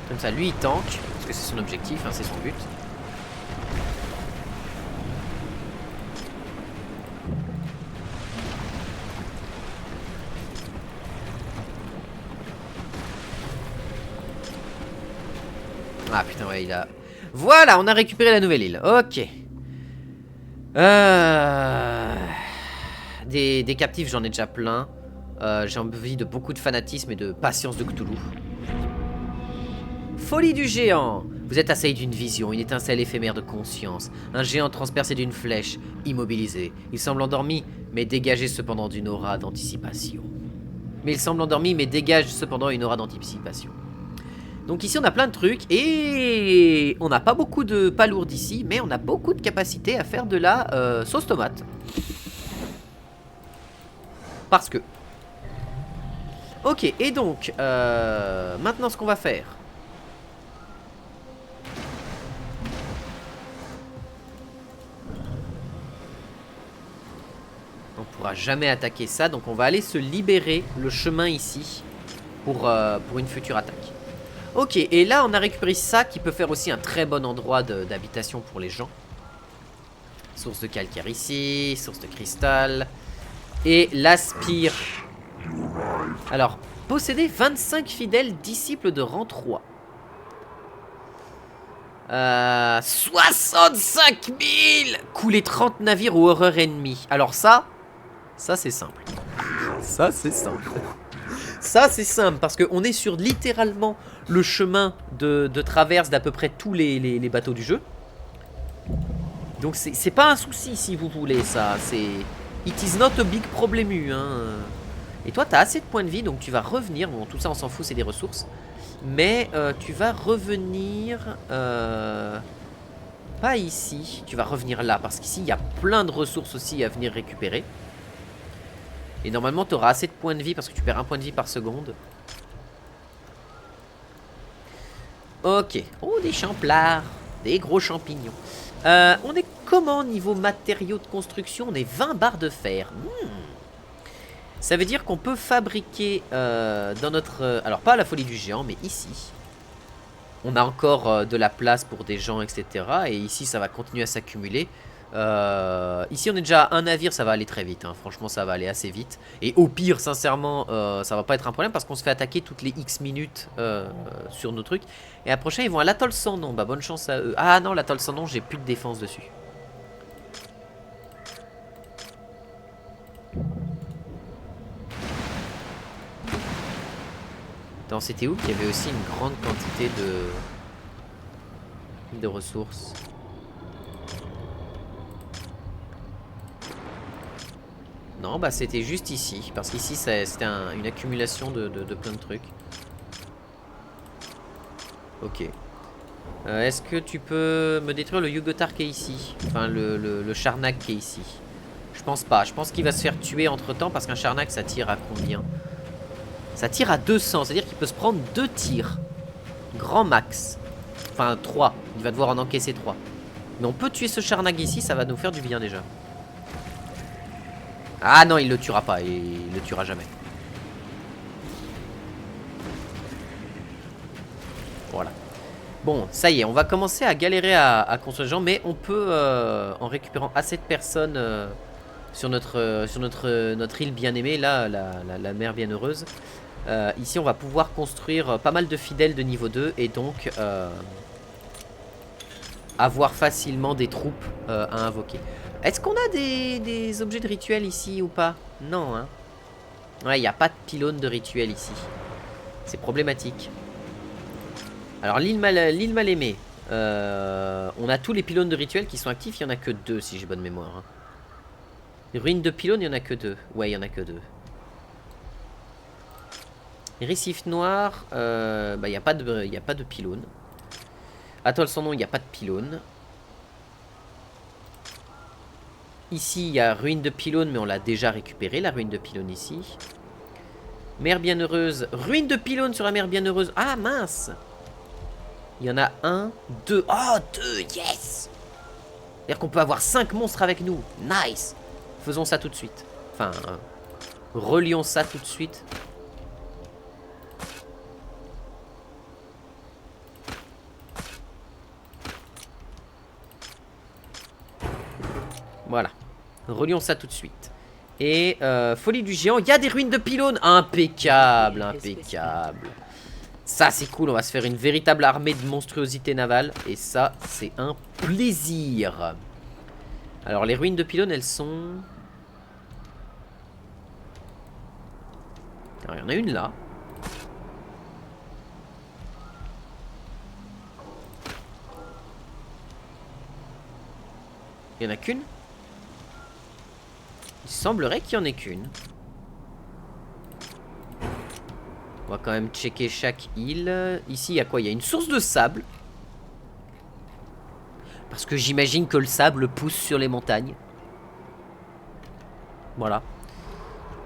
Comme ça, lui il tank, parce que c'est son objectif, hein, c'est son but. Ah putain, ouais, il a... Voilà, on a récupéré la nouvelle île. Ok. Des captifs, j'en ai déjà plein. J'ai envie de beaucoup de fanatisme et de patience de Cthulhu. Folie du géant. Vous êtes assailli d'une vision, une étincelle éphémère de conscience. Un géant transpercé d'une flèche, immobilisé. Il semble endormi, mais dégagé cependant d'une aura d'anticipation. Donc ici on a plein de trucs et on n'a pas beaucoup de palourdes ici, mais on a beaucoup de capacité à faire de la sauce tomate. Parce que. Ok, et donc, maintenant ce qu'on va faire. On pourra jamais attaquer ça, donc on va aller se libérer le chemin ici pour une future attaque. Ok, et là on a récupéré ça qui peut faire aussi un très bon endroit d'habitation pour les gens. Source de calcaire ici, source de cristal. Et l'aspire. Alors, posséder 25 fidèles disciples de rang 3. 65 000. Couler 30 navires ou horreurs ennemies. Alors ça c'est simple. Ça c'est simple. Ça c'est simple parce qu'on est sur littéralement le chemin de traverse d'à peu près tous les bateaux du jeu. Donc c'est pas un souci si vous voulez ça. C'est... It is not a big problemu, hein. Et toi, t'as assez de points de vie, donc tu vas revenir. Bon, tout ça, on s'en fout, c'est des ressources. Mais tu vas revenir... pas ici. Tu vas revenir là, parce qu'ici, il y a plein de ressources aussi à venir récupérer. Et normalement, tu auras assez de points de vie, parce que tu perds un point de vie par seconde. Ok. Oh, des champlards. Des gros champignons. On est comment niveau matériaux de construction? On est 20 barres de fer. Ça veut dire qu'on peut fabriquer dans notre... alors pas à la folie du géant, mais ici. On a encore de la place pour des gens, etc. Et ici, ça va continuer à s'accumuler. Ici, on est déjà à un navire, ça va aller très vite. Hein. Franchement, ça va aller assez vite. Et au pire, sincèrement, ça va pas être un problème parce qu'on se fait attaquer toutes les X minutes sur nos trucs. Et la prochaine, ils vont à l'atoll sans nom. Bah, bonne chance à eux. Ah non, l'atoll sans nom, j'ai plus de défense dessus. Attends, c'était où qu'il y avait aussi une grande quantité de ressources? Non, bah c'était juste ici. Parce qu'ici, c'était une accumulation de plein de trucs. Ok. Est-ce que tu peux me détruire le Yugotar qui est ici? Enfin, le Charnak qui est ici. Je pense pas. Je pense qu'il va se faire tuer entre temps parce qu'un Charnak, ça tire à combien? Ça tire à 200. C'est-à-dire qu'il peut se prendre 2 tirs. Grand max. Enfin, 3. Il va devoir en encaisser 3. Mais on peut tuer ce Charnak ici. Ça va nous faire du bien déjà. Ah non, il le tuera pas. Il le tuera jamais. Voilà. Bon, ça y est, on va commencer à galérer à construire les gens, mais on peut, en récupérant assez de personnes sur notre île bien-aimée, là, la mer bienheureuse, ici on va pouvoir construire pas mal de fidèles de niveau 2 et donc avoir facilement des troupes à invoquer. Est-ce qu'on a des objets de rituel ici ou pas? Non, hein. Ouais, il n'y a pas de pylône de rituel ici. C'est problématique. Alors l'île mal aimée, on a tous les pylônes de rituel qui sont actifs, il n'y en a que 2 si j'ai bonne mémoire. Hein. Les ruines de pylônes, il n'y en a que 2. Ouais, il n'y en a que 2. Les récifs noirs, bah il n'y a pas de pylône. Atoll sans nom, il n'y a pas de pylône. Ici, il y a ruine de pylône, mais on l'a déjà récupéré, la ruine de pylône ici. Mer bienheureuse, ruine de pylône sur la mer bienheureuse. Ah mince! Il y en a 1, 2. Oh, 2, yes! C'est-à-dire qu'on peut avoir 5 monstres avec nous. Nice! Faisons ça tout de suite. Enfin, relions ça tout de suite. Voilà. Relions ça tout de suite. Et folie du géant, il y a des ruines de pylônes. Impeccable, impeccable. Ça c'est cool, on va se faire une véritable armée de monstruosités navales. Et ça c'est un plaisir. Alors les ruines de pylônes elles sont... Alors il y en a une là. Il y en a qu'une? Il semblerait qu'il y en ait qu'une. On va quand même checker chaque île. Ici, il y a quoi? Il y a une source de sable. Parce que j'imagine que le sable pousse sur les montagnes. Voilà.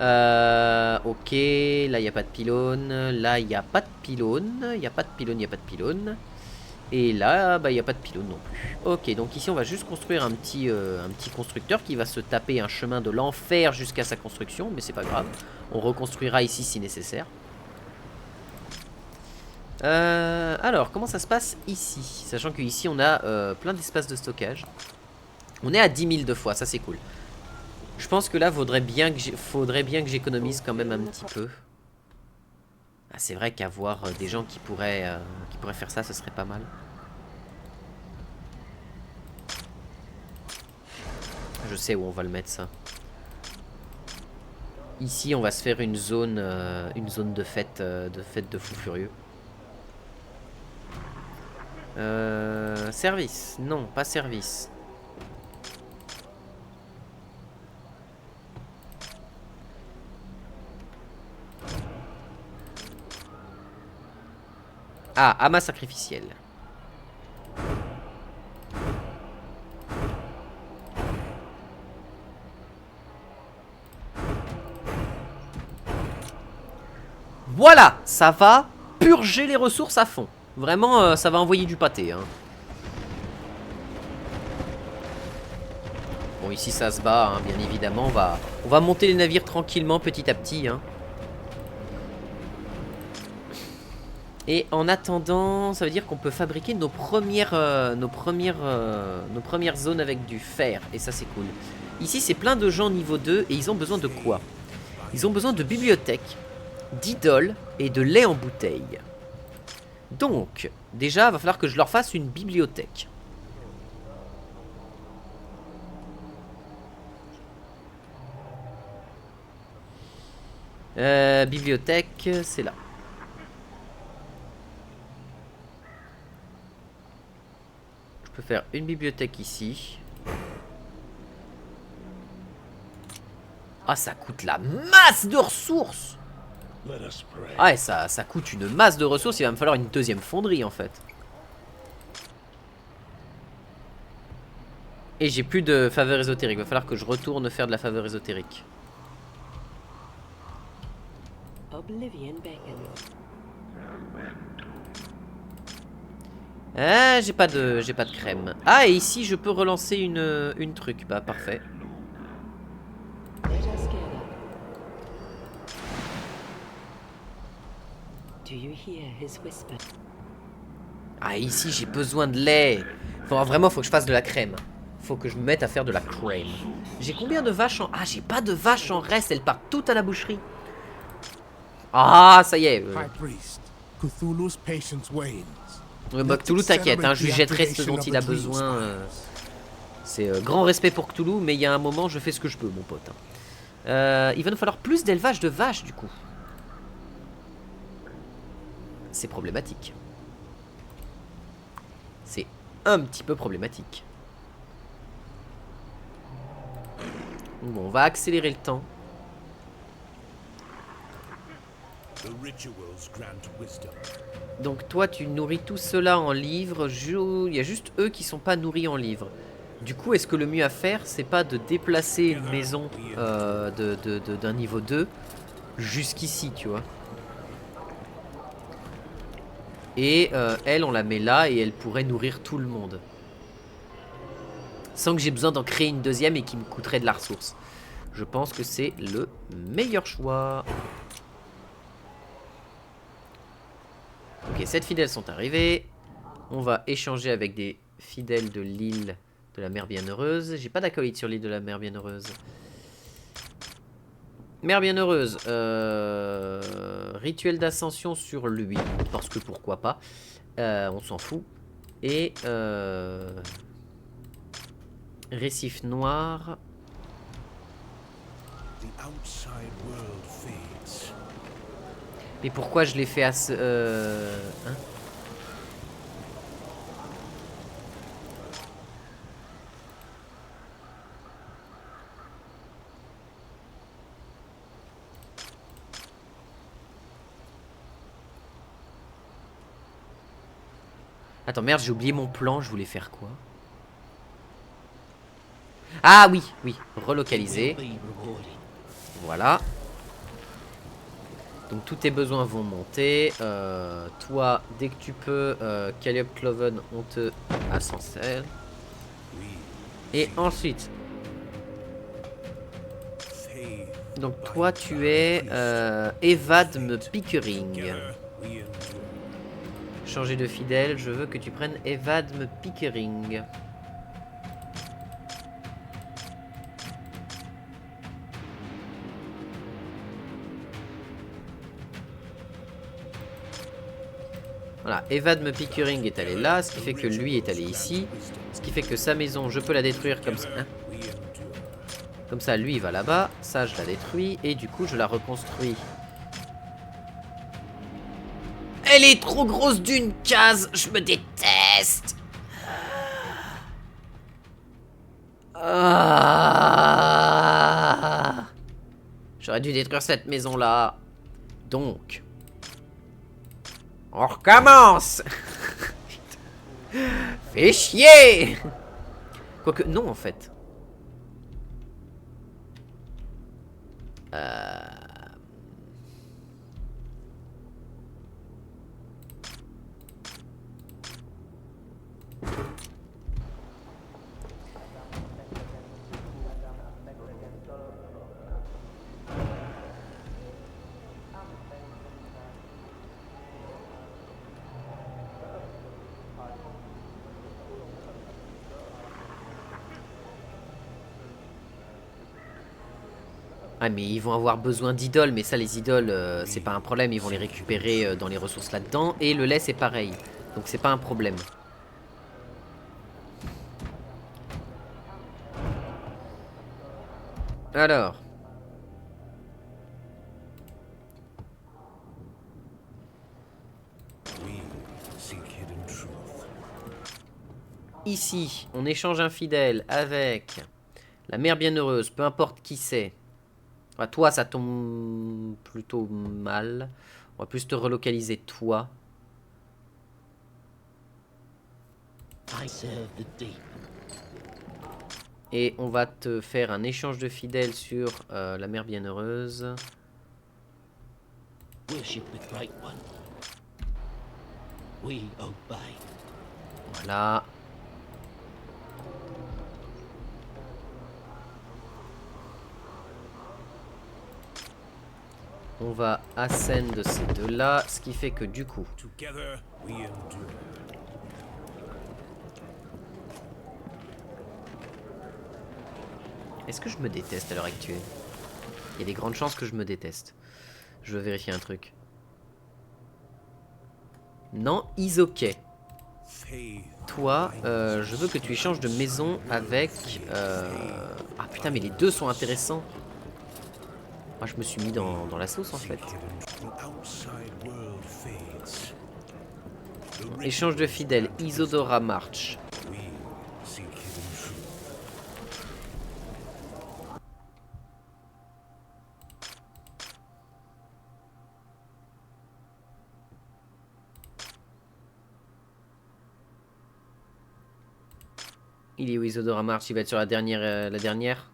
Ok, là il n'y a pas de pylône. Là il n'y a pas de pylône. Il n'y a pas de pylône, il n'y a pas de pylône. Et là, bah, il n'y a pas de pylône non plus. Ok, donc ici on va juste construire un petit constructeur qui va se taper un chemin de l'enfer jusqu'à sa construction. Mais c'est pas grave. On reconstruira ici si nécessaire. Alors, comment ça se passe ici? Sachant qu'ici on a plein d'espace de stockage. On est à 10 000 de fois, ça c'est cool. Je pense que là, faudrait bien que j'économise quand même un petit peu. Ah, c'est vrai qu'avoir des gens qui pourraient faire ça, ce serait pas mal. Je sais où on va le mettre, ça. Ici, on va se faire une zone de fête de fous furieux. Service. Non, pas service. Ah, amas sacrificiel. Voilà, ça va purger les ressources à fond. Vraiment, ça va envoyer du pâté. Hein. Bon, ici ça se bat, hein, bien évidemment. On va monter les navires tranquillement, petit à petit. Hein. Et en attendant, ça veut dire qu'on peut fabriquer nos premières zones avec du fer. Et ça, c'est cool. Ici, c'est plein de gens niveau 2 et ils ont besoin de quoi? Ils ont besoin de bibliothèques, d'idoles et de lait en bouteille. Donc, déjà, il va falloir que je leur fasse une bibliothèque. Bibliothèque, c'est là. Je peux faire une bibliothèque ici. Ah, ça coûte la masse de ressources! Ah, et ça coûte une masse de ressources. Il va me falloir une deuxième fonderie, en fait. Et j'ai plus de faveur ésotérique. Il va falloir que je retourne faire de la faveur ésotérique. Ah, j'ai pas de crème. Ah, et ici, je peux relancer une truc. Bah, parfait. Ah, ici, j'ai besoin de lait. Vraiment, faut que je fasse de la crème. Faut que je me mette à faire de la crème. J'ai combien de vaches en... Ah, j'ai pas de vaches en reste. Elles partent toutes à la boucherie. Ah, ça y est. Bah, Cthulhu, t'inquiète, hein, je lui jetterai ce dont il a besoin. C'est grand respect pour Cthulhu, mais il y a un moment, je fais ce que je peux, mon pote. Hein. Il va nous falloir plus d'élevage de vaches, du coup. C'est problématique. C'est un petit peu problématique. Bon, on va accélérer le temps. Donc toi tu nourris tout cela en livres. Il y a juste eux qui sont pas nourris en livres. Du coup est-ce que le mieux à faire c'est pas de déplacer une maison d'un niveau 2 jusqu'ici, tu vois. Et elle on la met là et elle pourrait nourrir tout le monde. Sans que j'ai besoin d'en créer une deuxième et qui me coûterait de la ressource. Je pense que c'est le meilleur choix. Ok, 7 fidèles sont arrivés. On va échanger avec des fidèles de l'île de la mer bienheureuse. J'ai pas d'acolyte sur l'île de la mer bienheureuse. Mer bienheureuse. Rituel d'ascension sur lui. Parce que pourquoi pas. On s'en fout. Et récif noir. Mais pourquoi je l'ai fait à ce... hein? Attends, merde, j'ai oublié mon plan. Je voulais faire quoi? Ah oui, oui. Relocaliser. Voilà. Donc tous tes besoins vont monter. Toi, dès que tu peux, Calliope Cloven, on te ascenselle. Et ensuite, donc toi tu es Evadme Pickering. Changer de fidèle, je veux que tu prennes Evadme Pickering. Voilà, Evadme Pickering est allé là, ce qui fait que lui est allé ici. Ce qui fait que sa maison, je peux la détruire comme ça. Hein, comme ça, lui, il va là-bas. Ça, je la détruis. Et du coup, je la reconstruis. Elle est trop grosse d'une case. Je me déteste. Ah. J'aurais dû détruire cette maison-là. Donc... on recommence. Fais chier. Quoique, non, en fait. Ah mais ils vont avoir besoin d'idoles, mais ça les idoles c'est pas un problème, ils vont les récupérer dans les ressources là-dedans. Et le lait c'est pareil, donc c'est pas un problème. Alors. Ici, on échange un fidèle avec la mère bienheureuse, peu importe qui c'est. Enfin, toi, ça tombe plutôt mal. On va plus te relocaliser, toi. Et on va te faire un échange de fidèles sur la mère bienheureuse. Voilà. On va ascend de ces deux-là, ce qui fait que du coup... Est-ce que je me déteste à l'heure actuelle? Il y a des grandes chances que je me déteste. Je veux vérifier un truc. Non, is ok. Toi, je veux que tu échanges de maison avec... Ah putain, mais les deux sont intéressants. Moi, je me suis mis dans la sauce, en fait. Échange de fidèles. Isadora March. Il est où Isadora March? Il va être sur la dernière.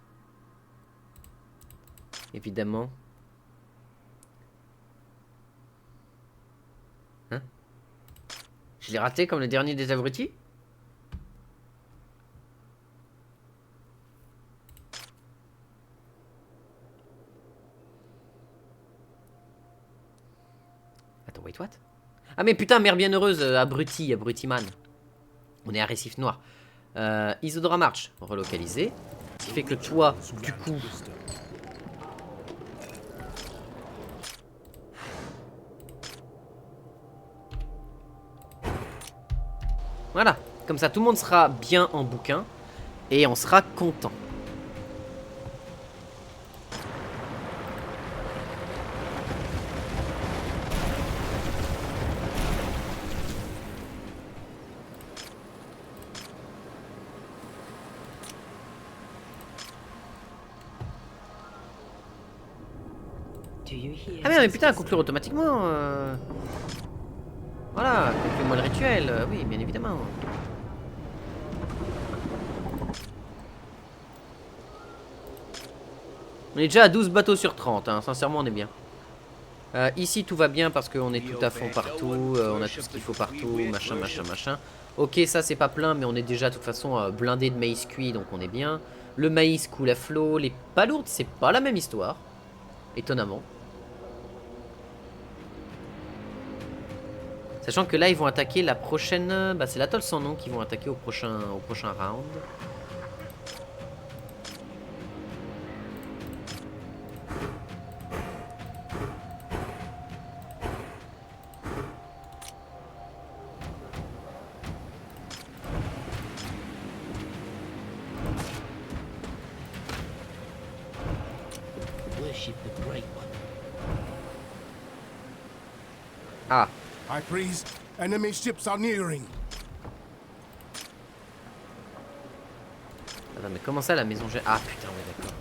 Évidemment. Hein? Je l'ai raté comme le dernier des abrutis? Attends, wait, what? Ah mais putain, mère bienheureuse, abruti-man. On est à Récif Noir. Isadora March, relocalisé. Ce qui fait que toi, du coup... Voilà, comme ça tout le monde sera bien en bouquin. Et on sera content. Ah mais putain, conclure automatiquement. Voilà, conclue-moi le rituel, oui, bien évidemment. On est déjà à 12 bateaux sur 30, hein. Sincèrement on est bien. Ici tout va bien parce qu'on est tout à fond partout, on a tout ce qu'il faut partout, machin, machin, machin. Ok, ça c'est pas plein, mais on est déjà de toute façon blindé de maïs cuit, donc on est bien. Le maïs coule à flot, les palourdes c'est pas la même histoire, étonnamment. Sachant que là ils vont attaquer la prochaine, bah c'est l'atoll sans nom qui vont attaquer au prochain round. Ah, High Priest, enemy ships are nearing. attends, mais comment ça la maison j'ai... Ah putain, ouais d'accord.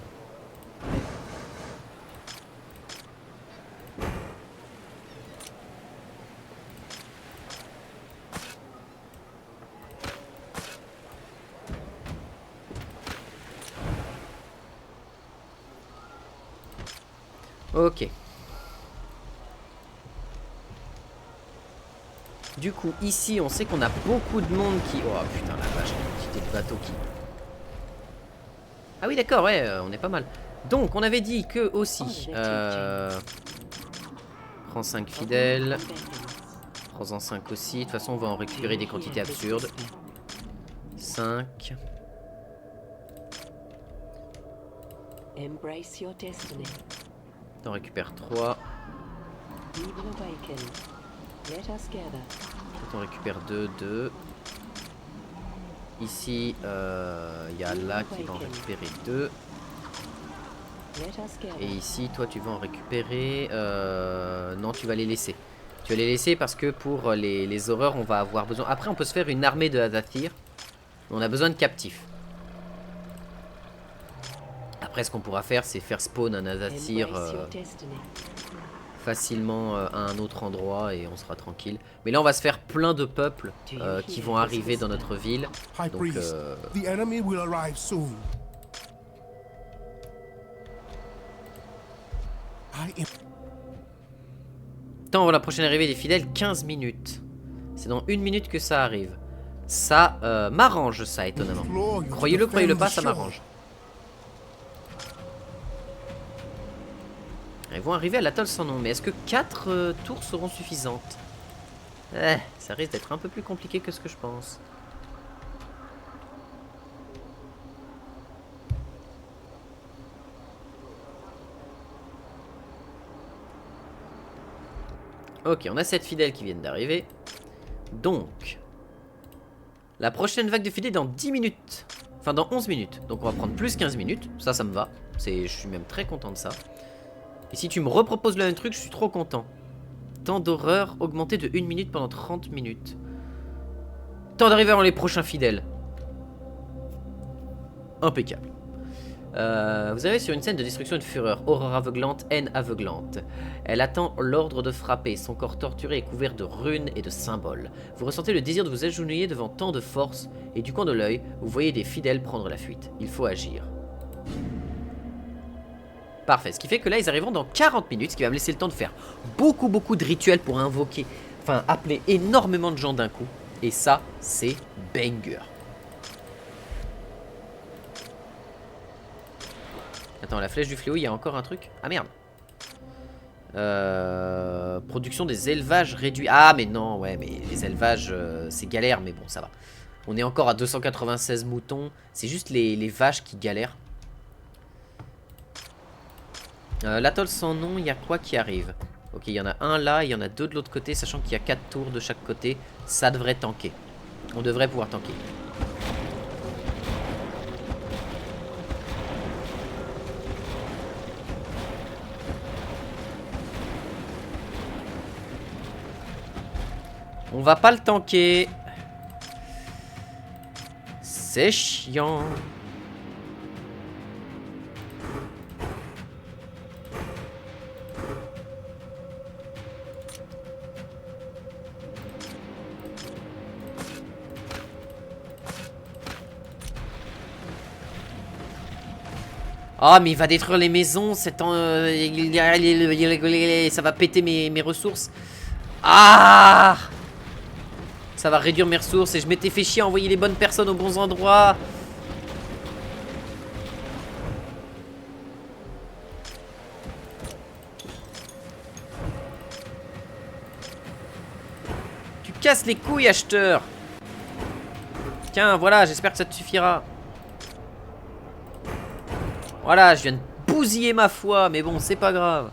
Ok. Du coup, ici, on sait qu'on a beaucoup de monde qui... Oh putain, la vache, la quantité de bateaux qui... Ah oui, d'accord, ouais, on est pas mal. Donc, on avait dit que aussi... Prends 5 fidèles. Prends-en 5 aussi. De toute façon, on va en récupérer des quantités absurdes. 5. Embrace your destiny. T'en récupères 3. Evil awaken. Let us gather. T'en récupères 2, 2. Ici, il y a là qui va en récupérer 2. Let us gather. Et ici, toi, tu vas en récupérer... Non, tu vas les laisser. Tu vas les laisser parce que pour les horreurs, on va avoir besoin... Après, on peut se faire une armée de Azathir. On a besoin de captifs. Après, ce qu'on pourra faire, c'est faire spawn un Azathir facilement à un autre endroit et on sera tranquille. Mais là, on va se faire plein de peuples qui vont arriver dans notre ville. High Donc, Priest, the enemy will arrive soon. I am... Temps avant la prochaine arrivée des fidèles, 15 minutes. C'est dans 1 minute que ça arrive. Ça m'arrange, ça, étonnamment. Croyez-le, croyez-le pas, ça m'arrange. Ils vont arriver à l'atoll sans nom, mais est-ce que 4 tours seront suffisantes? Ça risque d'être un peu plus compliqué que ce que je pense. Ok, on a 7 fidèles qui viennent d'arriver. Donc, la prochaine vague de fidèles dans 10 minutes. Enfin, dans 11 minutes. Donc, on va prendre plus 15 minutes. Ça, ça me va. Je suis même très content de ça. Et si tu me reproposes le même truc, je suis trop content. Temps d'horreur augmenté de 1 minute pendant 30 minutes. Temps d'arriver avant les prochains fidèles. Impeccable. Vous avez sur une scène de destruction une fureur, horreur aveuglante, haine aveuglante. Elle attend l'ordre de frapper, son corps torturé est couvert de runes et de symboles. Vous ressentez le désir de vous agenouiller devant tant de force, et du coin de l'œil, vous voyez des fidèles prendre la fuite. Il faut agir. Parfait, ce qui fait que là ils arriveront dans 40 minutes, ce qui va me laisser le temps de faire beaucoup de rituels pour invoquer, enfin appeler énormément de gens d'un coup. Et ça, c'est banger. Attends, la flèche du fléau, il y a encore un truc? Ah merde. Production des élevages réduits. Ah mais non, ouais, mais les élevages, c'est galère, mais bon, ça va. On est encore à 296 moutons. C'est juste les vaches qui galèrent. L'atoll sans nom, il y a quoi qui arrive? Ok, il y en a un là, il y en a 2 de l'autre côté, sachant qu'il y a 4 tours de chaque côté. Ça devrait tanker. On devrait pouvoir tanker. On va pas le tanker. C'est chiant. Oh, mais il va détruire les maisons, ça va péter mes ressources. Ah! Ça va réduire mes ressources et je m'étais fait chier à envoyer les bonnes personnes aux bons endroits. Tu casses les couilles, acheteur. Tiens, voilà, j'espère que ça te suffira. Voilà, je viens de bousiller ma foi, mais bon, c'est pas grave.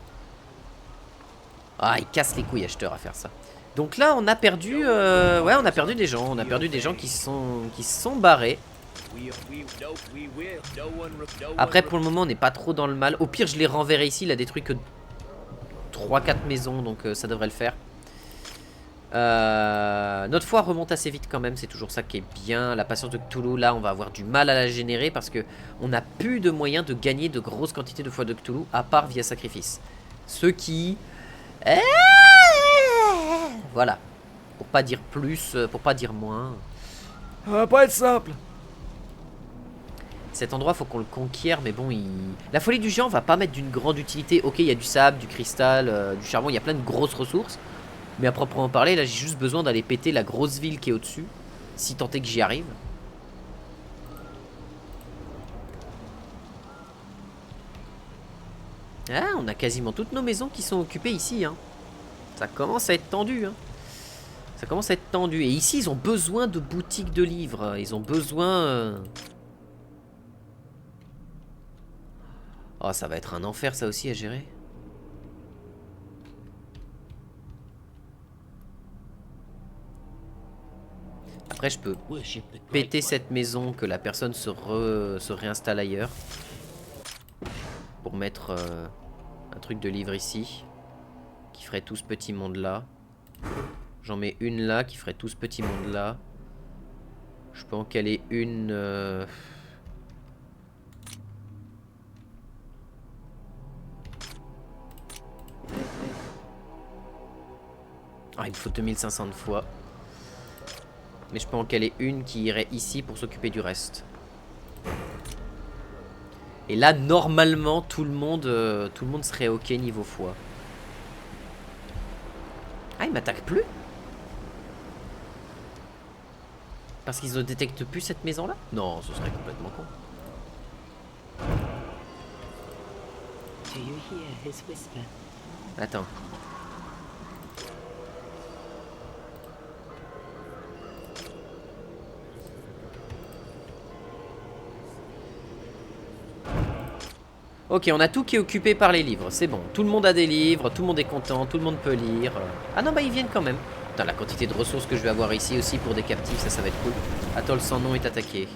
Ah, il casse les couilles, acheteur, à faire ça. Donc là, on a perdu... ouais, on a perdu des gens. On a perdu des gens qui se sont barrés. Après, pour le moment, on n'est pas trop dans le mal. Au pire, je les renverrai ici. Il a détruit que 3-4 maisons, donc ça devrait le faire. Notre foi remonte assez vite quand même. C'est toujours ça qui est bien. La patience de Cthulhu, là, on va avoir du mal à la générer parce que on n'a plus de moyens de gagner de grosses quantités de foi de Cthulhu, à part via sacrifice. Ce qui... Voilà. Pour pas dire plus, pour pas dire moins. Ça va pas être simple. Cet endroit, faut qu'on le conquiert, mais bon, la folie du géant va pas mettre d'une grande utilité. Ok, il y a du sable, du cristal, du charbon, il y a plein de grosses ressources. Mais à proprement parler, là, j'ai juste besoin d'aller péter la grosse ville qui est au-dessus. Si tant est que j'y arrive. Ah, on a quasiment toutes nos maisons qui sont occupées ici, hein. Ça commence à être tendu, hein. Ça commence à être tendu. Et ici, ils ont besoin de boutiques de livres. Ils ont besoin... Oh, ça va être un enfer, ça aussi, à gérer. Après, je peux péter cette maison, que la personne se réinstalle ailleurs. Pour mettre un truc de livre ici. Qui ferait tout ce petit monde-là. J'en mets une là, qui ferait tout ce petit monde-là. Je peux en caler une... Ah, il me faut 2500 de fois. Mais je peux en caler une qui irait ici pour s'occuper du reste. Et là, normalement, tout le monde serait ok niveau foi. Ah, il m'attaque plus? Parce qu'ils ne détectent plus cette maison-là? Non, ce serait complètement con. Do you hear his whisper? Attends. Ok, on a tout qui est occupé par les livres, c'est bon. Tout le monde a des livres, tout le monde est content, tout le monde peut lire. Ah non, bah ils viennent quand même. Putain, la quantité de ressources que je vais avoir ici aussi pour des captifs, ça va être cool. Atoll sans nom est attaqué.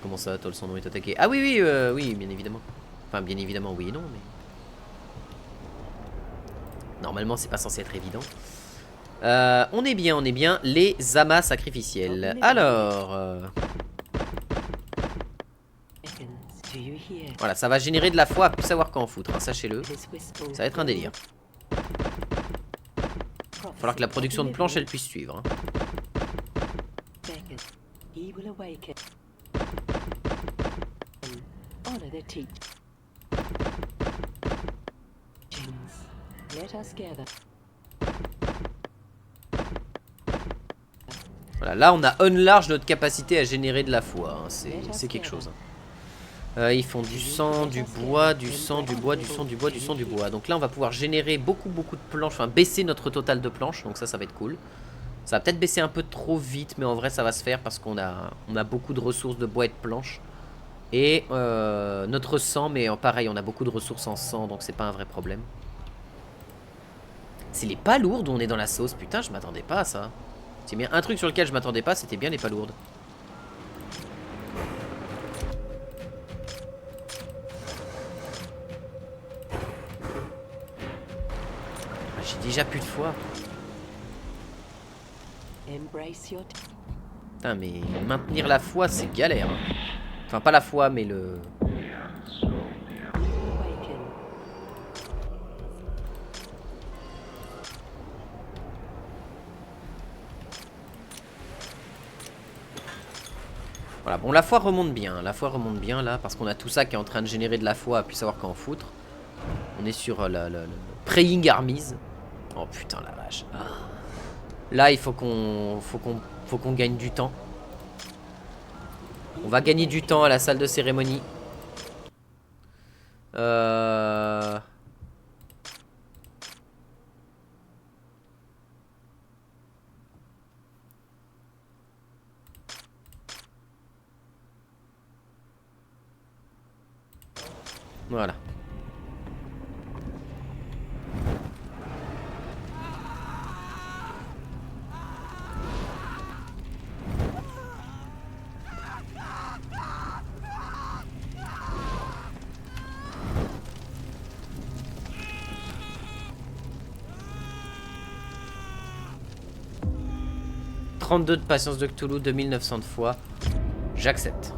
Comment ça, Atoll sans nom est attaqué? Ah oui, oui, oui, bien évidemment. Enfin, bien évidemment, oui et non, mais... Normalement, c'est pas censé être évident. On est bien, les amas sacrificiels. Alors... Voilà, ça va générer de la foi à plus savoir quand en foutre, hein, sachez-le. Ça va être un délire. Il va falloir que la production de planches, elle puisse suivre. Hein. Voilà, là on a unlarge notre capacité à générer de la foi, hein. C'est quelque chose. Hein. Ils font du sang, du bois, du sang, du bois, du sang, du bois, du sang, du bois. Donc là on va pouvoir générer beaucoup de planches, enfin baisser notre total de planches, donc ça va être cool. Ça va peut-être baisser un peu trop vite, mais en vrai ça va se faire parce qu'on a beaucoup de ressources de bois et de planches. Et notre sang, mais pareil on a beaucoup de ressources en sang, donc c'est pas un vrai problème. C'est les palourdes où on est dans la sauce, putain je m'attendais pas à ça. C'est bien un truc sur lequel je m'attendais pas, c'était bien les palourdes. J'ai déjà plus de foi. Putain mais maintenir la foi c'est galère. Hein. Enfin pas la foi mais le... Voilà, bon, la foi remonte bien. La foi remonte bien, là, parce qu'on a tout ça qui est en train de générer de la foi, puis savoir qu'en foutre. On est sur le Praying Armies. Oh, putain, la vache. Ah. Là, il faut qu'on gagne du temps. On va gagner du temps à la salle de cérémonie. Voilà. « 32 de patience de Cthulhu, 2900 de foi. » J'accepte.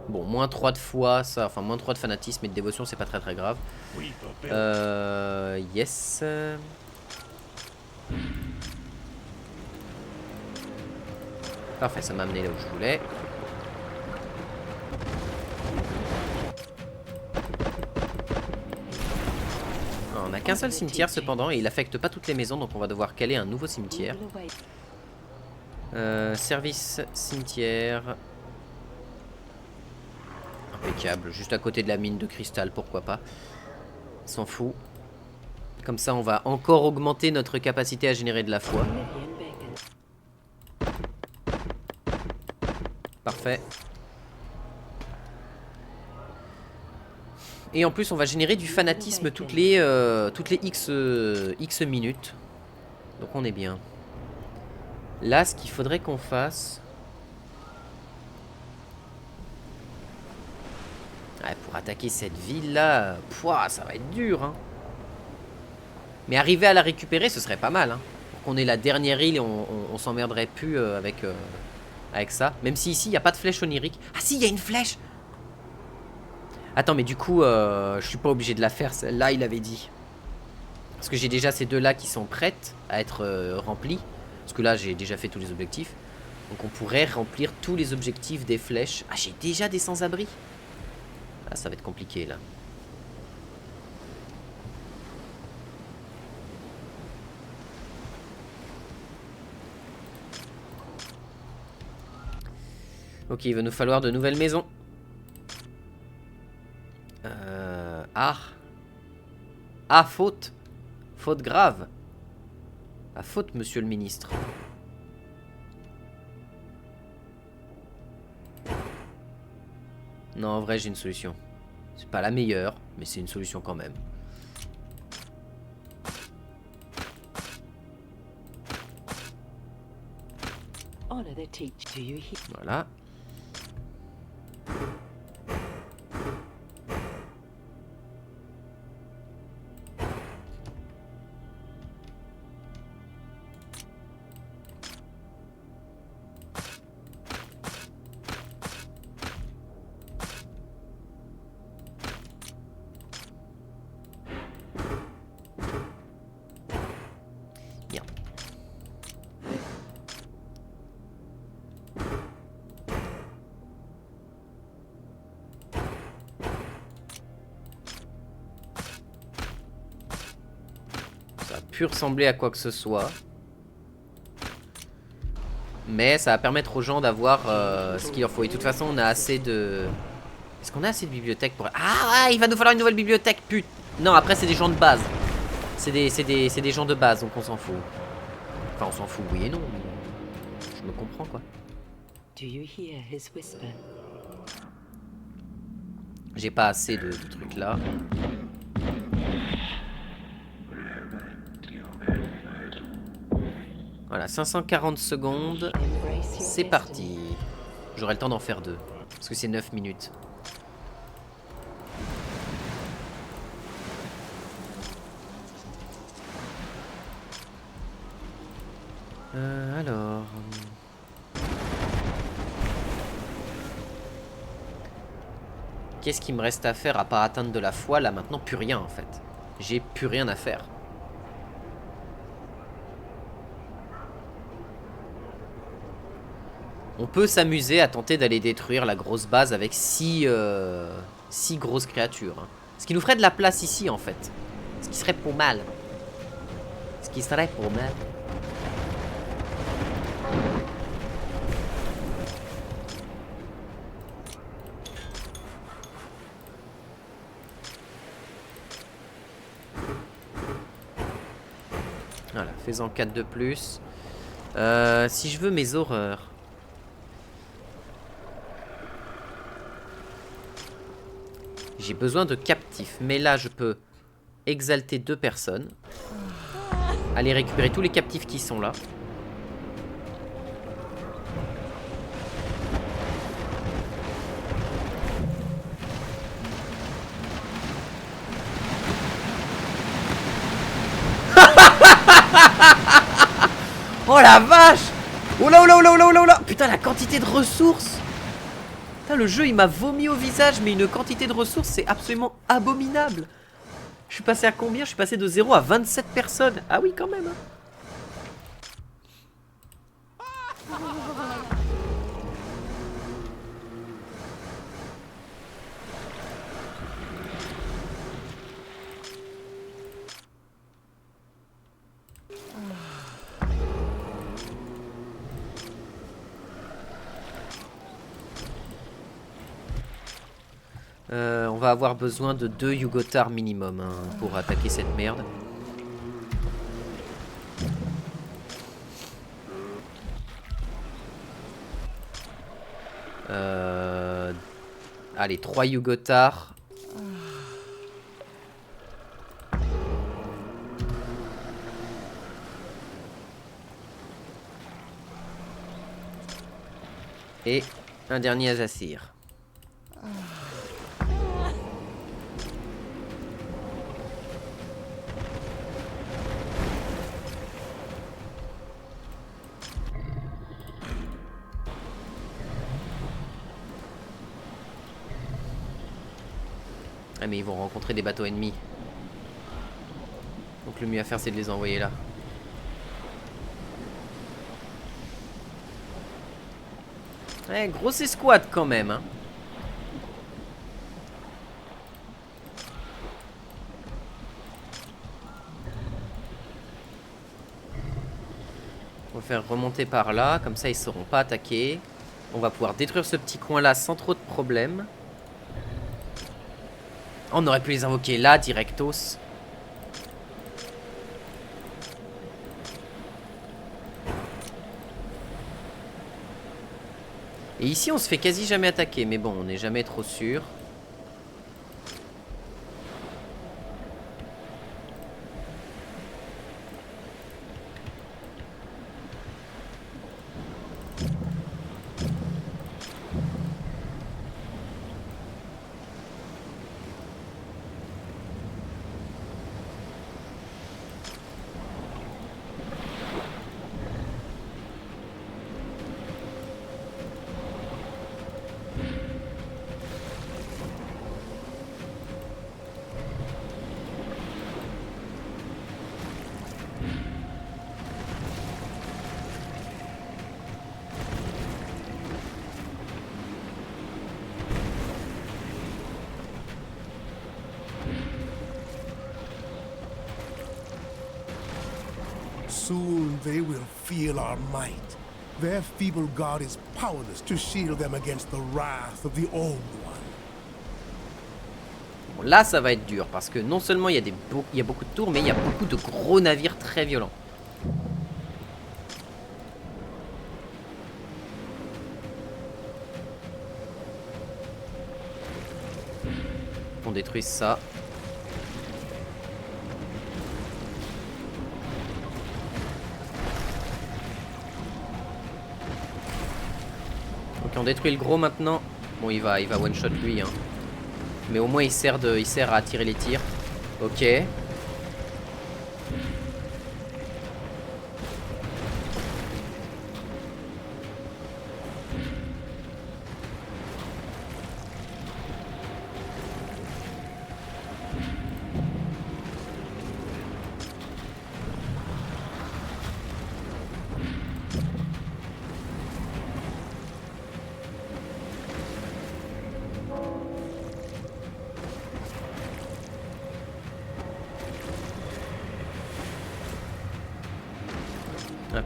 Bon, moins 3 de foi, ça, enfin moins 3 de fanatisme et de dévotion, c'est pas très très grave. Yes. Parfait, ça m'a amené là où je voulais. On n'a qu'un seul cimetière cependant et il affecte pas toutes les maisons, donc on va devoir caler un nouveau cimetière. Service cimetière. Impeccable, juste à côté de la mine de cristal, pourquoi pas. S'en fout. Comme ça, on va encore augmenter notre capacité à générer de la foi. Parfait. Et en plus, on va générer du fanatisme toutes les X minutes. Donc on est bien. Là, ce qu'il faudrait qu'on fasse... Ouais, pour attaquer cette ville-là, ça va être dur, hein. Mais arriver à la récupérer, ce serait pas mal, hein. Pour qu'on ait la dernière île et on s'emmerderait plus avec ça. Même si ici, il n'y a pas de flèche onirique. Ah si, il y a une flèche. Attends, mais du coup, je suis pas obligé de la faire, celle-là, il avait dit. Parce que j'ai déjà ces deux-là qui sont prêtes à être remplies. Parce que là, j'ai déjà fait tous les objectifs. Donc on pourrait remplir tous les objectifs des flèches. Ah, j'ai déjà des sans-abri. Ah, ça va être compliqué, là. Ok, il va nous falloir de nouvelles maisons. Ah. Ah, faute. Faute grave. Ah, faute, monsieur le ministre. Non, en vrai, j'ai une solution. C'est pas la meilleure, mais c'est une solution quand même. Voilà. Bien. Ça a pu ressembler à quoi que ce soit. Mais ça va permettre aux gens d'avoir ce qu'il leur faut. Et de toute façon, on a assez de... Est-ce qu'on a assez de bibliothèques pour... Ah, il va nous falloir une nouvelle bibliothèque, putain. Non, après, c'est des gens de base. C'est des gens de base, donc on s'en fout. Enfin, on s'en fout, oui et non. Mais je me comprends, quoi. J'ai pas assez de trucs là. Voilà, 540 secondes. C'est parti. J'aurai le temps d'en faire deux. Parce que c'est 9 minutes. Alors... Qu'est-ce qu'il me reste à faire à part atteindre de la foi? Là maintenant, plus rien en fait. J'ai plus rien à faire. On peut s'amuser à tenter d'aller détruire la grosse base avec 6 grosses créatures. Hein. Ce qui nous ferait de la place ici, en fait. Ce qui serait pour mal. Ce qui serait pour mal. Voilà, fais-en 4 de plus. Si je veux mes horreurs. J'ai besoin de captifs. Mais là, je peux exalter 2 personnes. Aller récupérer tous les captifs qui sont là. Oh la vache! Oh là, oh là, oh là, oh là, oh là, oh là! Putain, la quantité de ressources! Putain, le jeu, il m'a vomi au visage, mais une quantité de ressources, c'est absolument abominable! Je suis passé à combien? Je suis passé de 0 à 27 personnes. Ah oui, quand même, hein. On va avoir besoin de 2 Yugotar minimum hein, pour attaquer cette merde. Allez, 3 Yugotar. Et un dernier Azasir. Ah mais ils vont rencontrer des bateaux ennemis. Donc le mieux à faire c'est de les envoyer là. Ouais, grosse escouade quand même hein. On va faire remonter par là, comme ça ils ne seront pas attaqués. On va pouvoir détruire ce petit coin là sans trop de problèmes. On aurait pu les invoquer là, directos. Et ici on se fait quasi jamais attaquer, mais bon, on n'est jamais trop sûr. Soon they will feel our might. Their feeble god is powerless to shield them against the wrath of the Old One. Bon, là ça va être dur, parce que non seulement il y a beaucoup de tours, mais il y a beaucoup de gros navires très violents. On détruit ça. Ok, on détruit le gros maintenant. Bon, il va one shot lui, hein. Mais au moins il sert à attirer les tirs. Ok.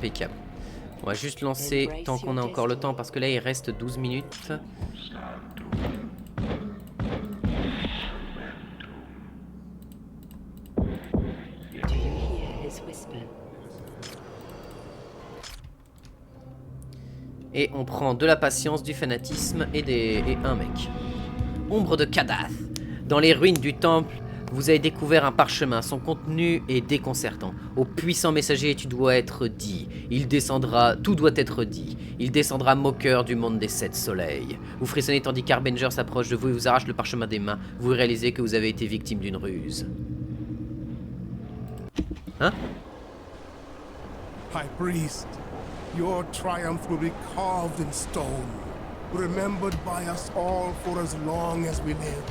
Impeccable. On va juste lancer tant qu'on a encore le temps parce que là il reste 12 minutes. Do you hear his whisper? Et on prend de la patience, du fanatisme et un mec. Ombre de Kadath. Dans les ruines du temple, vous avez découvert un parchemin. Son contenu est déconcertant. Au puissant messager, tu dois être dit. Il descendra, tout doit être dit. Il descendra moqueur du monde des 7 soleils. Vous frissonnez tandis qu'Arbenger s'approche de vous et vous arrache le parchemin des mains. Vous réalisez que vous avez été victime d'une ruse. Hein? High Priest, your triumph will be carved in stone, remembered by us all for as long as we live.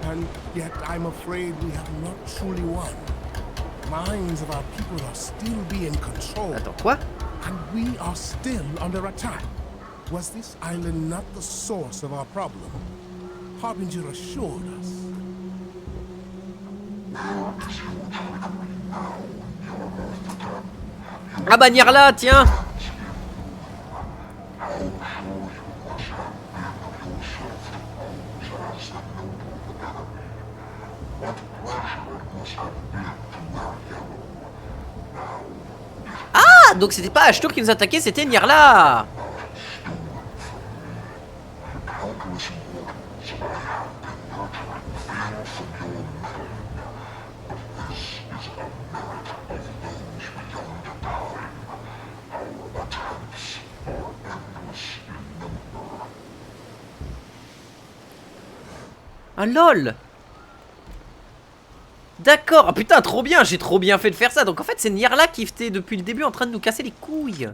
And yet I'm afraid we have not truly won. Minds of our people are still being controlled. Attends, quoi? And we are still under attack. Was this island not the source of our problem? Harbinger assured us. Ah bah Nirla, tiens! Ah, donc c'était pas Ashtur qui nous attaquait, c'était Nirla. Ah lol. D'accord, ah putain, trop bien, j'ai trop bien fait de faire ça. Donc en fait, c'est Nirla qui était depuis le début en train de nous casser les couilles.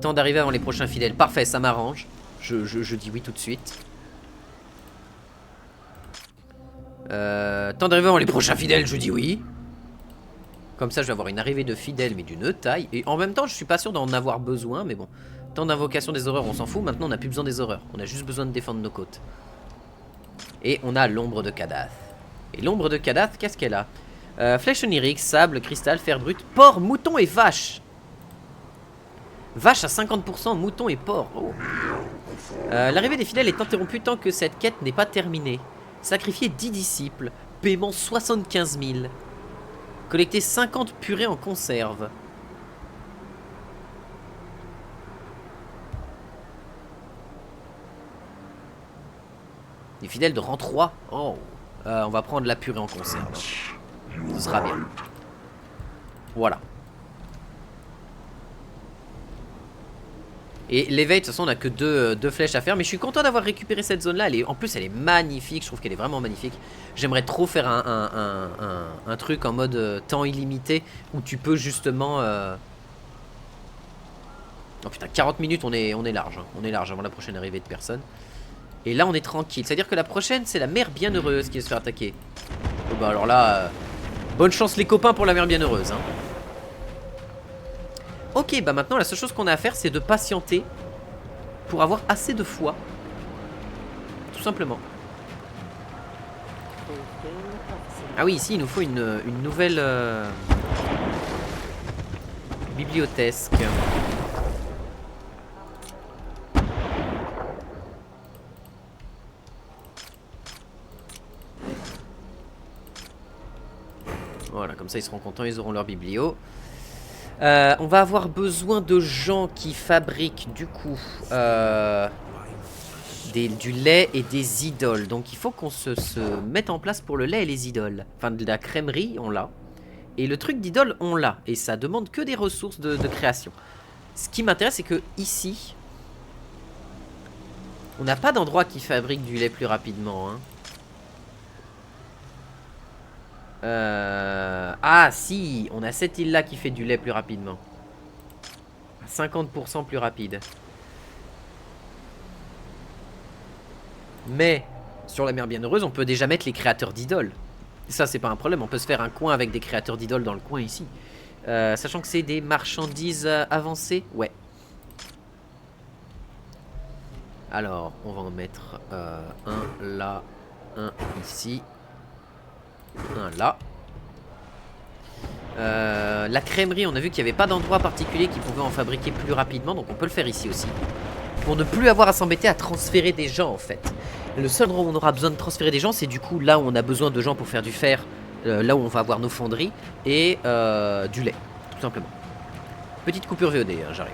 Temps d'arriver avant les prochains fidèles. Parfait, ça m'arrange. Je dis oui tout de suite. Temps d'arriver avant les prochains fidèles, je dis oui. Comme ça, je vais avoir une arrivée de fidèles, mais d'une taille. Et en même temps, je suis pas sûr d'en avoir besoin, mais bon. Temps d'invocation des horreurs, on s'en fout. Maintenant, on n'a plus besoin des horreurs. On a juste besoin de défendre nos côtes. Et on a l'ombre de Kadath. Et l'ombre de Kadath, qu'est-ce qu'elle a? Flèche onirique, sable, cristal, fer brut, porc, mouton et vache. Vache à 50%, mouton et porc. Oh. L'arrivée des fidèles est interrompue tant que cette quête n'est pas terminée. Sacrifier 10 disciples. Paiement 75 000. Collecter 50 purées en conserve. Les fidèles de rang 3. Oh. On va prendre la purée en conserve. Ce sera bien. Voilà. Et l'éveil, de toute façon, on n'a que deux flèches à faire. Mais je suis content d'avoir récupéré cette zone-là. En plus, elle est magnifique. Je trouve qu'elle est vraiment magnifique. J'aimerais trop faire un truc en mode temps illimité. Où tu peux justement... Oh putain, 40 minutes, on est large. Hein. On est large avant la prochaine arrivée de personne. Et là, on est tranquille. C'est-à-dire que la prochaine, c'est la mère bienheureuse qui va se faire attaquer. Oh bah alors là... bonne chance les copains pour la mère bienheureuse. Hein. Ok, bah maintenant la seule chose qu'on a à faire c'est de patienter pour avoir assez de foi. Tout simplement. Ah oui, ici il nous faut une nouvelle bibliothèque. Voilà, comme ça ils seront contents, ils auront leur biblio. On va avoir besoin de gens qui fabriquent du coup du lait et des idoles. Donc il faut qu'on se mette en place pour le lait et les idoles. Enfin de la crèmerie, on l'a. Et le truc d'idole, on l'a. Et ça demande que des ressources de création. Ce qui m'intéresse, c'est que ici, on n'a pas d'endroit qui fabrique du lait plus rapidement. Hein. Ah si, on a cette île là qui fait du lait plus rapidement. 50% plus rapide. Mais sur la mer bienheureuse, on peut déjà mettre les créateurs d'idoles. Ça c'est pas un problème, on peut se faire un coin avec des créateurs d'idoles dans le coin ici. Sachant que c'est des marchandises avancées. Ouais. Alors, on va en mettre un là, un ici. Un là. La crèmerie, on a vu qu'il n'y avait pas d'endroit particulier qui pouvait en fabriquer plus rapidement, donc on peut le faire ici aussi. Pour ne plus avoir à s'embêter à transférer des gens en fait. Le seul endroit où on aura besoin de transférer des gens, c'est du coup là où on a besoin de gens pour faire du fer, là où on va avoir nos fonderies, et du lait, tout simplement. Petite coupure VOD, hein, j'arrive.